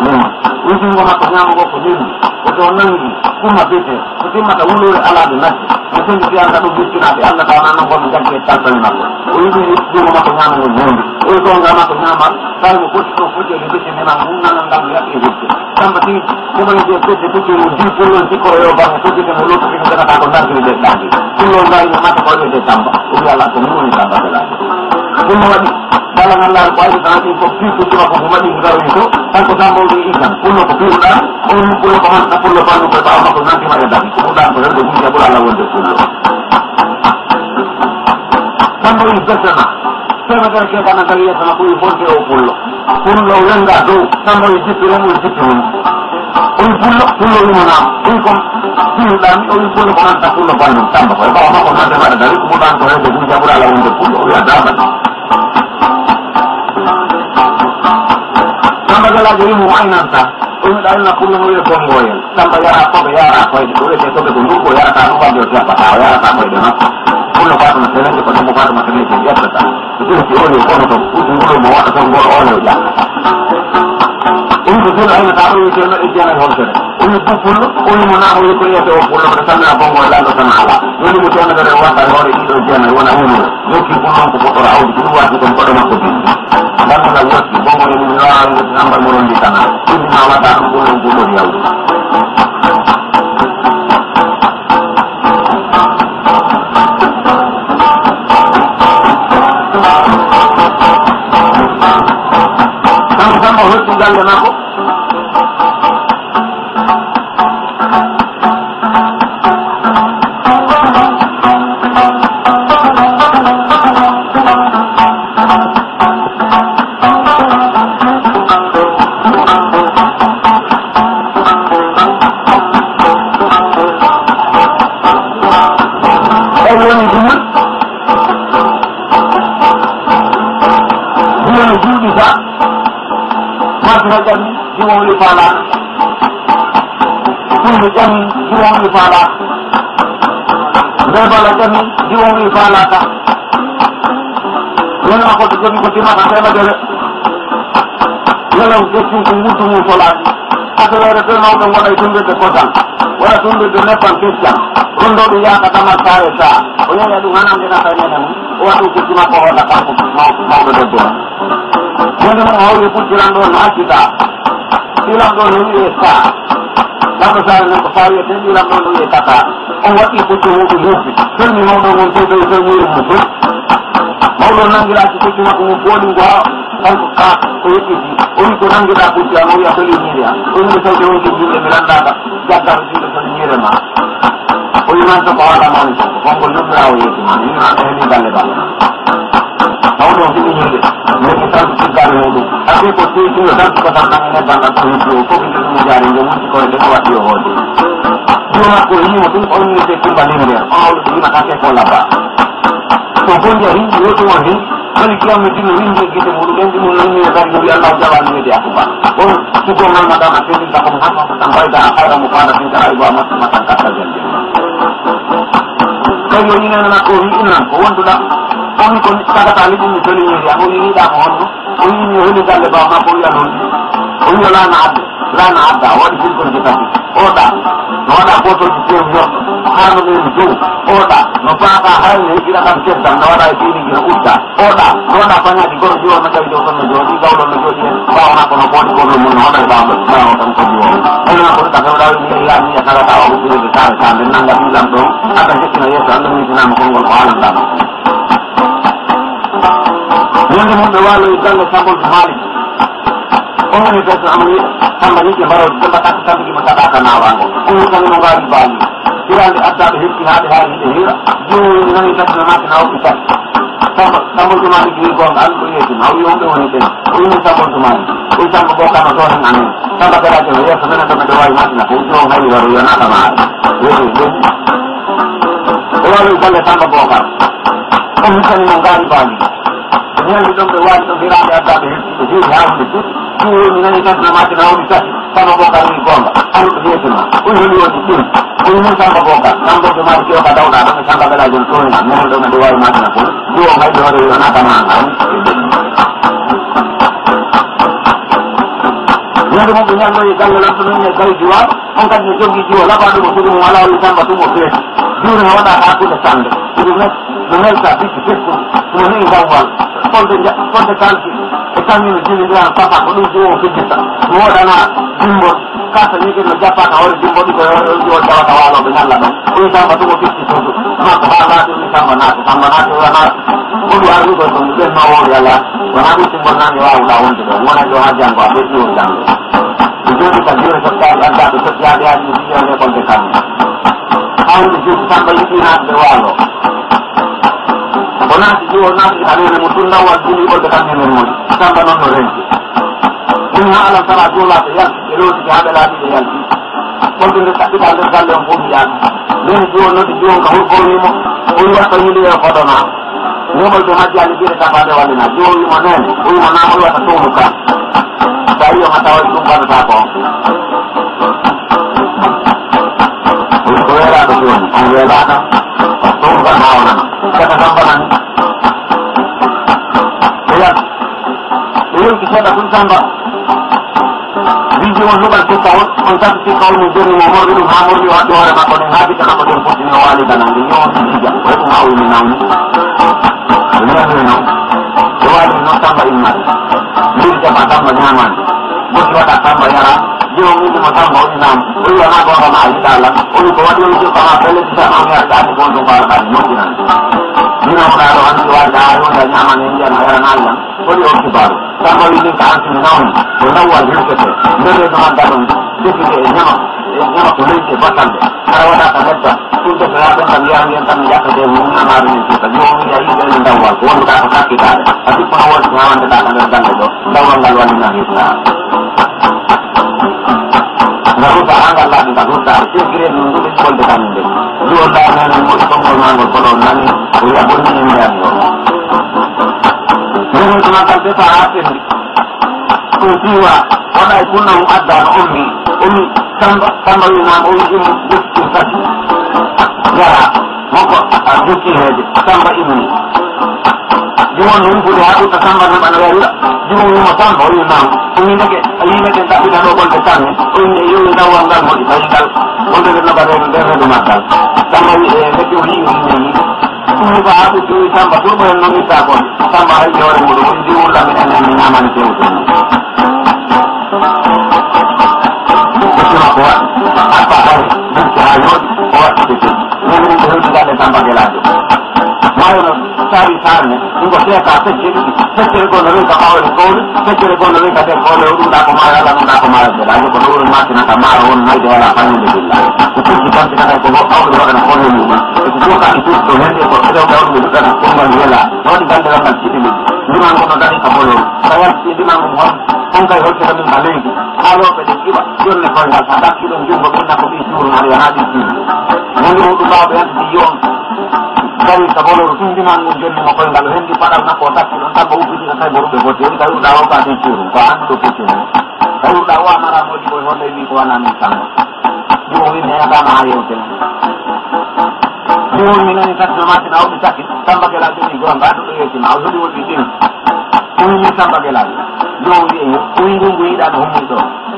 Ini semua makanya mau kuning. Untuk nanti, cuma bete. Itu mata ulu ala dinasti. Mungkin dia akan berbicara nanti. Anda tahu nama kau menjadi kita terima. Ini semua makanya mau kuning. Itu enggak makanya mak. Kalau kau jadi bete memang unang enggak lihat itu. Sampai kemudian dia bete di pulau di Korea bang. Itu kita mulut kita takut nanti dia lagi. Pulau lain mata kau dia tambah. Udah lah semua ini tambah lagi. Semua lagi. Dalam Allah kuasa nanti kopi itu cuma kopi itu. Tanpa tambah di ikan. Pulau kopi udah. Pulau kopi pulau baru berbama nanti macam tadi. Kemudian berada di pulau lawan di pulau. Tambah ini bersama. Saya macam kita nak lihat sama pulau pulau. Pulau yang dah tu. Tambah ini pulau. Pulau ini mana? Pulau dan pulau komandan pulau baru tambah. Kalau apa komandan ada dari kemudian berada di pulau lawan di pulau ya dapat. Tambah lagi ilmu ainanta. Ini dah nak pulau ni Kongoya. Tambah ya apa itu boleh kita tunggu ya tahu pada siapa tahu ya apa itu nak. Pulau baru macam ni pada muka macam ni dia betul. Itu si orang itu pulau mau ada Kongoya orang ya. Ini betul ayat tahu itu yang orang. Ini pulau, ini mana orang itu yang pulau bersama Kongoya lalu sama Allah. Ini macam negara orang itu yang orang ini. Jadi pulau orang itu luar itu pada masa itu. Dan kalau buat Kongoya ini orang itu sampai murun di sana. Ini nama tak pulau dia. Sama-sama harus tinggal dengan aku. Jual di pala, punya jami jual di pala, lebar jami jual di pala tak. Lalu aku terjadi ketika saya belajar, lalu kecil tunggu solat. Aku ada kenal dengan orang itu berdepan, orang itu berdepan kecil. Untuk dia kata masalah sah, punya ada mana kita tanya dengan, orang itu cuma kau nak mau berdepan. Jadi orang itu jalan doa kita. Bilang dulu ini sah. Lalu saya nak pasal itu bilang dulu ini kata. Orang itu cuma kumpul. Seni mau mengumpul dari seni kumpul. Mau nang kita cuma kumpul juga. Kalau kah itu untuk nang kita punya mau ya beli ni dia. Untuk saya jauh ke sini beranda. Jaga sini seni ni mah. Orang mana tu bawa lama ni. Kumpul tu berau itu. Ini nak ini dah lepas. Mau dong sini ni. Mereka tak suka dulu. Tapi posisi itu tak suka tantangannya bangga terus. Kau bisa menjadi yang mesti kau itu buat dia hobi. Cuma aku ini mungkin orang ini sekian banding dia. Oh, ini makasih kau laba. Sokong jadi dia cuma ini. Kalau kita mesti ini kita mungkin di mulai ini dari dulu Allah jalan ini dia aku pak. Oh, sokong nama dan akhir kita menghafal sampai dah akhir kamu pada tinggal ibu amat makan kata jadi. Kalau ini anak aku ini kau sudah. Kami pun kata kali ini beli ni, aku ini dah mohon, ini dah lepas apa pun yang ini lana ada, wadi pun kita ni, oda foto di sini, harus ni oda, nampak hari ni kita kan kita, oda ini kita udah, oda banyak di koran jual macam itu kan jual, di kau orang jual ni, kau nak kau nak koran mana dah orang kau jual, ini aku tak tahu dah ini ni, kalau tahu kita besar, sambil nangga bilang tu, ada kita ni sambil ni nama kongol paling dah. Yang membawa ikan ke sampul kembali. Orang itu sama ni yang baru tempat kita pergi masyarakat awang. Orang kami menggali Bali. kirande addaɓe hetti haade haa yiɗe heewa joni nani tasnamake nawɓe tati sambol tumani giri gonga an ko yeetima o yomɓe woni ɓen o yimi sambol tumani oyi samba bokama to hen amen samba garaje no yeeso menen ɗo meɗe wawi matina ko jo hayri waro yonaka maɗa weɗi ɓeni o wawi galle samba bokam on hittani mo gaari baali ñalli ɗon ɓe wawi ɗon hirande addaɓe hettiɓe heewi ha hunde tuuti ɗum nani tasnamake nawɓe tati samba bokar wi gonga an ko yeetima oyi holi woni ɗum oyi mum samba bokar samboɓe maɗi kewka dawɗa ɗon e samba garaje no tohena menen ɗo meɗe wawi matina ko jo hayri waro yonaka maɗa ñande mum ɓe ñalloyi galle lan to min e gayi jiwaɗo on kadi ne jogui jiwo laɓaɗumo sogi mum ala wi samba tumo feeti jure no waɗa hakkude sande no melta bicci fettude somo neyi gawwal fonde kalki e kañum jillidiran papa ko ɗum jiwo fiddita mi woɗana dimbol kasa ñiguel no jappata hoore dimboɗi ko jiwo jawata waloɓe ñalla ɗon ɗum samba tumo fitti suudu makko ha laati mi samba naati ora naati hoɗu arruɗo ɗon ɓenno wori ala wona ɓittugol nani wawɗa wonde ɗo wona ɗo ha janggo a ɓeɗɗi o janggo ɓe joni ka jure sottaɓe addaɓe sottiyaɓe haɗi no jiɗe l'école de kamɓe hawde joni samba yiɗi naatɓe waalo o naati jiwo naati anene mo tunnawal jini ɓolde kamɓe men moƴi samba noon no renki ɗum ha alam sara jolaɓe yalti ɓe lotiki haɓe laaɓiɓe yalti ɓolde nde ɗaɓɓita nder galle on fof mbiyaɓe mene jiwo nodde jiwon ka hurgonimo o wi watta yiɗi e hoɗona ñomol ɓe majjani biɗe tapade wallina jiwo wimo nene o wimo nama o wiyata townu ka sa yi oma tawa ɗum waɗata ko ko weeraɗo joni on weeraɗa townu ka ma onana kata sambanani eyat ɓe yewti seeɗa ɗum samba wiji on luɓal sikka on tati sikka on min joni mo morɗi ɗum ha morɗi o haɗɗi hoore makko ɗen ha bicca makko ɗen fottini o waali ganande ñowon jija o heɓum ha wimi nawni nene noon o waali noon samba immade mbiri jama samba ñamani bosi waɗa samba yara jiwo windimo samba o inama o wi wona gonga ma a yiɗa lan o wi ko waɗi on jokkama pelletitama on yarɗani gon ɗum mbaɗaɗani moƴƴinani minamuɗa ɗo andi waɗa ha yonda ñamani en jiyana yaranali lan hoɗi on kibaru samba wi min ka antimi nawni ko nawwal hirkete ndere no adda ɗon defide e ñama ko leydi e batalde ara waɗa ka hedda ɗum defeya ɗon kam wiya wiyen tan jakkate mum ñamari min suuka jiwo wi a yiɗe ene dawwal ko wonduɗa ko sakkitade a sippono wonde ñamandeɗa ka nder galle ɗo dawwal ngal wallina hirta nga ruta ha ngal laaɓi ngal ruttade segre no ɗumen ɓolde kamen nde jiwon ɗa nenen moɗi konngol magol ko ɗon nani o wiya bonnini mbiyani o ndenen ko naggal defa ha ɓendi ko siwa waɗa e punna mum adda no on wi samba winama o wi ɗum jokkitin tati yara moko a jokki heede samba imni jumon no wimpude ha ɓutta samba naɓana wella jumon wima samba o winama o windeke a yimeten ɗaɓɓita ɗo ɓolde tanne o winde yowi dawwal ngal moƴi tawi ngal wonde nde noɓaɗeɗo nder reedu maggal samba wi e heddi o hiwineni ɗum ko ha ɓutti wi samba pour ɓoyen noon itta kon samba hayde hoore muɗum o jiwullamin enen mi ñamani kewten ko waɗi appa hay burti ha yooɗi o waɗi ɓe minen ko hewti galle samba guelajo mayono sawi sarne ɗum ko seeka fecce ɗiɗi feccere goo no reyka ɓawre kowle feccere goo no reyka nder kowle o ɗum ɗa ko maayo ala ɗum ɗa ko maayo guelajo ko ɗowre matinata maaro won mayde wala fañude billahi ko pucci tampitata ko awɗe waɗana kone muɗum eko jokani tuuti ɗo hende ko rewɓe awɗuɓe ɗuɗɗata kongal wela no waɗi gandere ngal siɗi ɗiɗi ndimango no dari ka bolol sa yalti ndimango mo on kay holtata min ka leydi haaloɓe ɗe ƴiɓa jonne koyngal sa dakkiɗon jungo ɓinna ko ɓi suuru aɗa yaha ɗi suuru ñande muɗum mbawɓe yaltiti yon dari ka bolol tum ndimango jonni mo koyngal o hendi paɗal makko o dakki ɗon tan ko ubbitita tawi mo ruɓe gotti heɗi tawi urɗa o ka ɗin suuru ko anduɗo puccini tawi urɗa o amara moƴƴi koye holle wi ko wana min samba jumon wi mi heɗama ha yewten jumon mi nani tati no matina o ɓi takki samba guela joni gonga aɗuɗo yettima o heɗi wonɓi ɗin umi samba guelajo jomum wiye ɓoyi ngungu yiɗa no hummi ɗo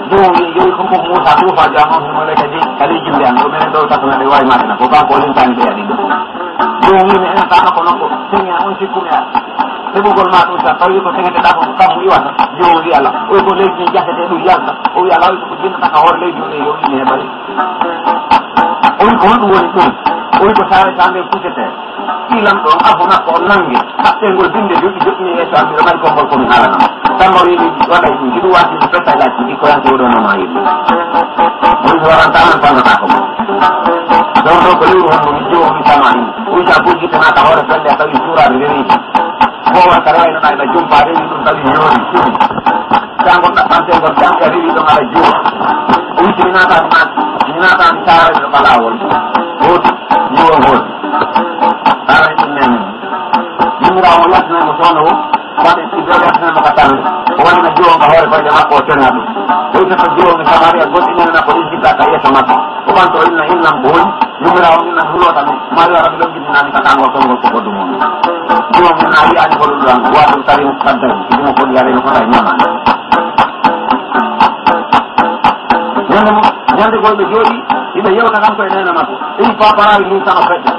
jomum wiye yewi konko Moussa tuufa jamon himole kadi kadi jimɓe an ɗo minen ɗo takko neɗe wawi matina ko kanko o lintani ɓe aɗi ɗo jomum wimi enen tama ko nokko teŋi on sikkumi a heɓugol ma ɗum sa tawi ko teŋeteɗa ko kammo iwata jomum wi ala oy ko leydi ni jakete ɗum yalta o wi ala oy koko jinnata ka hoore leydi ɗum e yo wimi heɓari o wi ko honɗum woni ɗum o wi ko sareta nden puccete ilam ɗo afuna ko nangue haɓɓengol binde joƴƴini yeeso ambiro mari konngol komi haalanam samba wiɗi waɗa jiɗu wasiɓe fetta lacci ɗi koyanke woɗonoma yiɗi ɗum warantaman fannata ko mo donc ɗo ko lewru honno mi jowo mi tama ɗum uyta pujjitenaka hoore felle a tawi suuraɓe rewiji fowal ka rewaynoɗa eɗa jumpa rewi ɗum tawi yoori sumi sangon ɗaɓɓantengol janka rewi ɗon aɗa juwa uyti mi natami taarade ɗo ɓalawol gooti jiwo gooti taara ɗum nene yimirawo yaltinaymo sowno o waɗe ɗiɗo yaltinaymo ka tan o waɗino jiwonka hoore koyɗe makko o tena ɗum ɓeytoto jiwomi samari a goɗɗinenena ko ɗum jiɗɗa ka yeeso makko o ɓanto inna innam ko woni yimirawo min nan hulota ɗum mari wara mi longidinami ka kangol konngol ko goɗɗu mum jiwo min a wiyani ko ɗum ɗan waɗum tawi kaddari idimo foɗi yareno fota ñamani ñande koyɓe jooɗi iɓe yewta kam koye nene makko ɗeyi paparawi min tan o fecca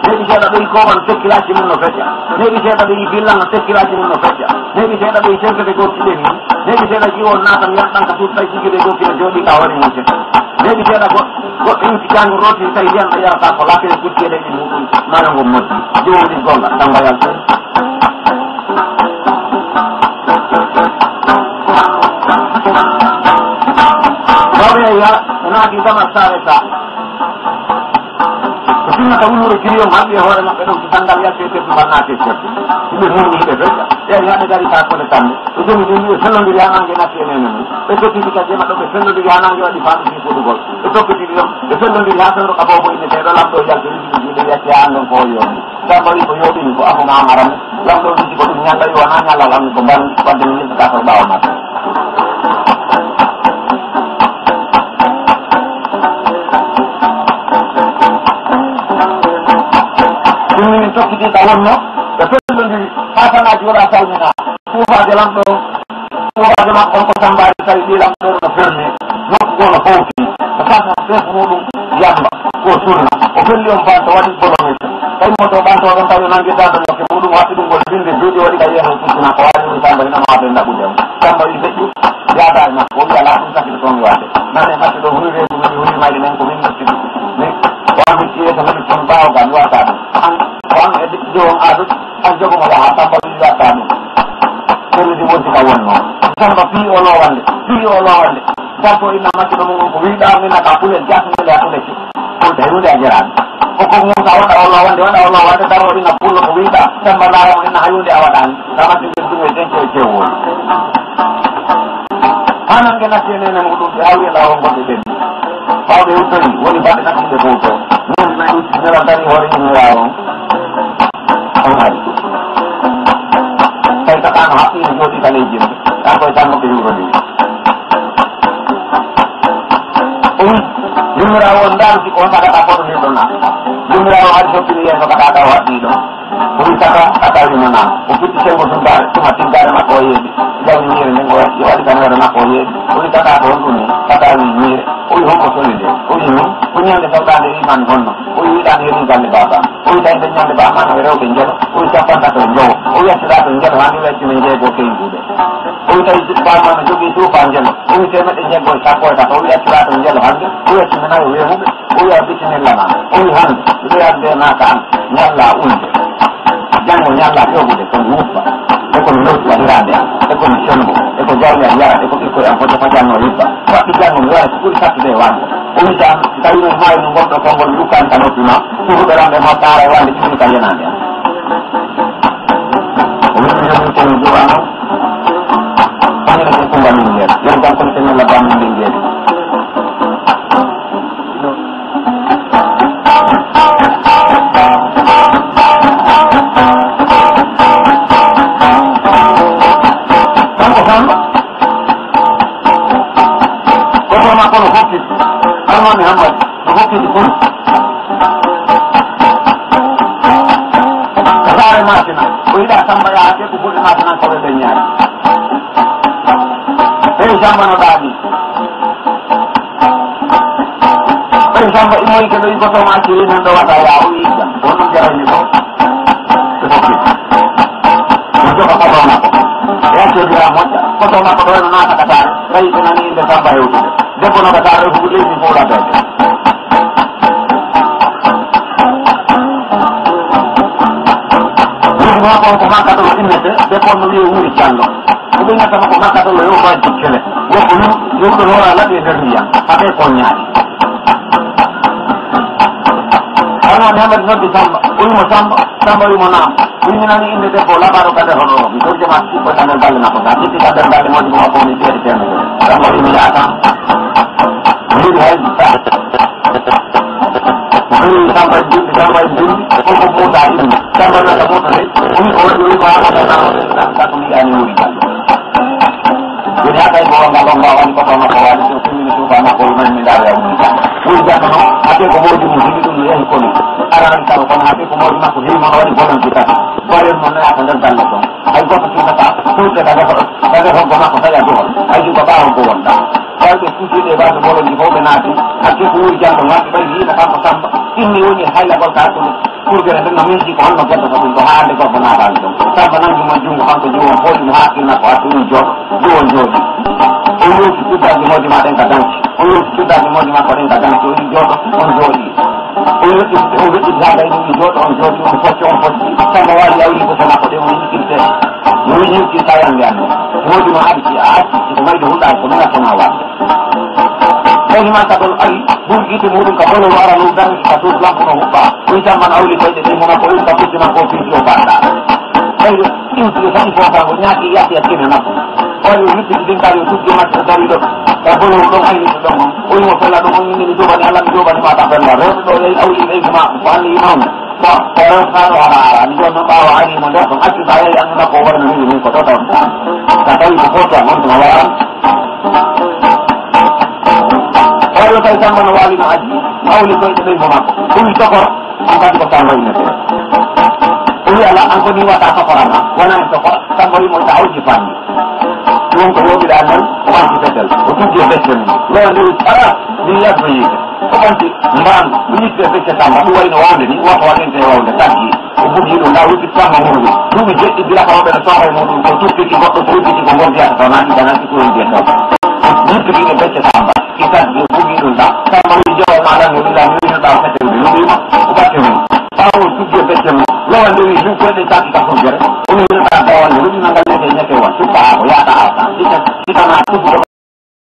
neɗi seeɗa ɓeyi koban tekkilaji mum no fecca neɗi seeɗa ɓeyi billanga tekkilaji mum no fecca neɗi seeɗa ɓeyi senkede gokkiɗe ni neɗi seeɗa jiwon natan yatɗan ka suuɗ tawi sigide gokkine jooɗi ka hoore mum seka neɗi seeɗa goɗɗo inti jango rotiri tawi ndiyan ɗo yarata ko lakkene kucceɗe ɗi muɗum maɗongol moddi jiwon ɗi gonga tambayal fe ya naati dama sare sa ko tinnata wulure kiriyo maɓɓe hoore maɓɓe ɗon so dangal yalte teddu mba naate teddu ɗuɓe mumni hiɓe fecca ɓen yaɓe gari ta kole tande ɓe jomi ɗum ɓe fellodiri ha nangue natti e nene mum ɓe tokkiti ka jema ɗo ɓe fellodiri ha nangue waɗi faɗo fi fuɗugol ɓe tokkitiri ɗon ɓe fellodiri ha senro ka bobo inneteɗo lamɗo yalte wiɗiɗo juuɗe yacce ha andon ko yomi sambari ko yoɓini ko afuma marami lamɗo wiji ko ɗum ñallayi wona ñallal ammi ko mban wadde mi yimɓe ka to ɓawa maɓɓe min tokkitiɗa wonno ɓe fellodiri hasanaji waɗa salmina suufaje lamɗo suufaje makko on ko sambari tawi ɗi lamɗo no fermi nokku go no fowti o sasa feef muɗum yamba ko sunna o felli on banto waɗi bolomita tawi moto ɓanto ɗon tawi nanguirdaɗo ñokke muɗum watti ɗum gol binde duuɗi waɗi ka yeeho puccina ko waɗi ɗum samba ina mawaɓe ndaɓude on samba wi feƴƴu yaadani makko o wi ala ɗum sakkiɗo toon wade nane matti ɗo huri reedu min huri mayde men ko min nottiɗi mi wami ciyeto mami ton bawgal wata ɗum wan e jowon aɗum an jogomo yaha samba wi watta ɗum ferlidi wonti ka wonno samba fii o lowande darto inna maccuɗo mum on ko wiɗa mina ka pule jasmile a ɗuleki ɓolta hunde a jarani koko mum ka waɗa o lowande daro ina pullo ko wiɗa samba laramo inna hayunde a waɗani tamati nder ɗum e denke e cewwol hanange natti nene muɗum ɓe hawi e lawol gonɓe ɓenni ɓawɓe huttori woni baɗe nattiɓe fowto min nayi nela dari hoore yimirawo on ari tawi taɗano haqqino jooɗi ka ley jimɓe tan koye tan moɓe yurodi o wi yimirawo on ndaruti ko on tagata foto ni ɗon na yimirawo ari soppini yeeso ka ɗaɗa waɗɗi ɗon o wi tata taɗawino na o fitti sengo tuma tiggare makko o yeeɓi jawni ñiire nden o waɗi tan hoore makko o yeeɓi o wi tata ko on ɗum ni tatawi ñiire o wi honko soli nde o wi min ko ñande tawɗande rimani honno o wi wiɗani yoni galle baba o wi tawi ɓe ñande bamano e rewɓe jeeɗo o wi cappanta to jowo o wi accita to jeeɗo hani weccine jeego keygude o wi tawi bamano jogui suufa jeelo o wi temeɗe jeeggo e sappo e tata o wi accita to jeelo hande o wi acciminayo weemuɓe o wi a bisinellanama o wi hande wiyande naka an ñalla ulde janggo ñalla ƴogude kono wuppa e kono lowti waɗirande an e kono sengo e ko jawle a yara e ko ɓikkoye an foto fajanno yibba waɗɗi janggo mi waɗa ko ɓuuri sattude e wande o wi tan tawino maayi no gonɗo konngol lukkani ka noppi ma suhuɓe ronɓe ma taara e wande cumni ka yenande an o wimi yomin komi jowa noon kañene ko kumba min jeeɗa yen jam kono tenella bammin ndin jeeɗi kono hokkiti almami hammadi no hokkiti fuu ko saare masina o yiɗa samba yaha te ko fuɗɗi masinan koɓe ɓe ñaari ɓey samba no ɗaaɓi ɓey samba imoyi ke ɗo yigotoma ciri nan ɗo wata ya o yijjam on ɗum jarani ko e hokkiti o joga koto makko e accodira moƴƴa koto makko ɗo eno naata katare tawi ɓe nani inde samba hewtude debbo no katare fugu leydi fof labede semua ko maka to imete be ko no wuri jallo ko na sama ko maka to yo ba tikele yo ko yo ko ora la de dia ate ko nyaani ana nyama no di samba ulmo samba ulmo na ini nani inde de ko la baro ka de hono bi to jama ci ko tan dal na ko da ci ka dal dal mo di mo ko ni de de samba ulmo ya ta ni hay sampai di untuk mudah ini sampai ada mudah ini orang dulu bahasa satu lian ini jadi ada yang bawa di kota Makassar itu sini itu karena kolman mindar yang ini sudah kan hati komodi musik itu dia ikoni orang kalau kan hati komodi masuk di mana di kolam kita baru mana akan datang lagi aku pasti kita tahu kita ada orang kota ya tuh aku juga tahu kota kalau itu dia baru boleh di bawah nanti aku pun jangan nggak bagi nak apa ini ini hal yang berkaitan kurang dengan mesti kalau nak kita satu bahan dekat benar itu sama dengan cuma jumlah kan tujuan poli mungkin nak buat tujuan jual ulu kita di mau di mana kadang ulu kita di mau di mana kadang itu jual jual ulu kita ada ini jual sama wali yang itu sama pada ini kita yang dia mau di mana kita mau di hutan kita sama wali Jadi masa kalau ay begitu mungkin kalau orang luar satu bulan pun lupa. Kita mana awli kau jadi mana kau tapi cuma kopi coba dah. Jadi itu kan pokoknya dia kena nak. Orang ini tidak kali itu cuma dari itu. Kalau orang ini itu dong. Orang mau pelan orang ini coba ni alam coba ni mata benar. Kalau awli ini cuma wali imam. Orang kalau orang ini cuma bawa ini mana pun aku saya yang nak cover ini kau tahu. Kata itu foto orang orang. Kalau saya sama wali haji, mau lihat itu dari mana? Uli tokor, angkat di kota lain itu. Uli ala angkut ni wata tokoran, wana yang tokor, sampai mau tahu jipan. Belum kalau tidak ada, orang kita jalan. Untuk dia betul. Lalu dia cara dia beri. Kapan sih? Mbak, ini dia betul sama. Dua ini orang ini, orang ini dia orang tadi. Untuk dia lalu kita mau. Dulu jadi bila kalau bersama mau untuk kita mau dia atau nanti kurang dia tahu. Ini begini betul sama. Kita dihubungi tentang sama hijau malam ini dan ini tahu saya dulu kita cuma tahu tujuh betul lawan dari itu kita tak sendiri ini kita tahu dulu nanti kita kewan kita ya tak kita nak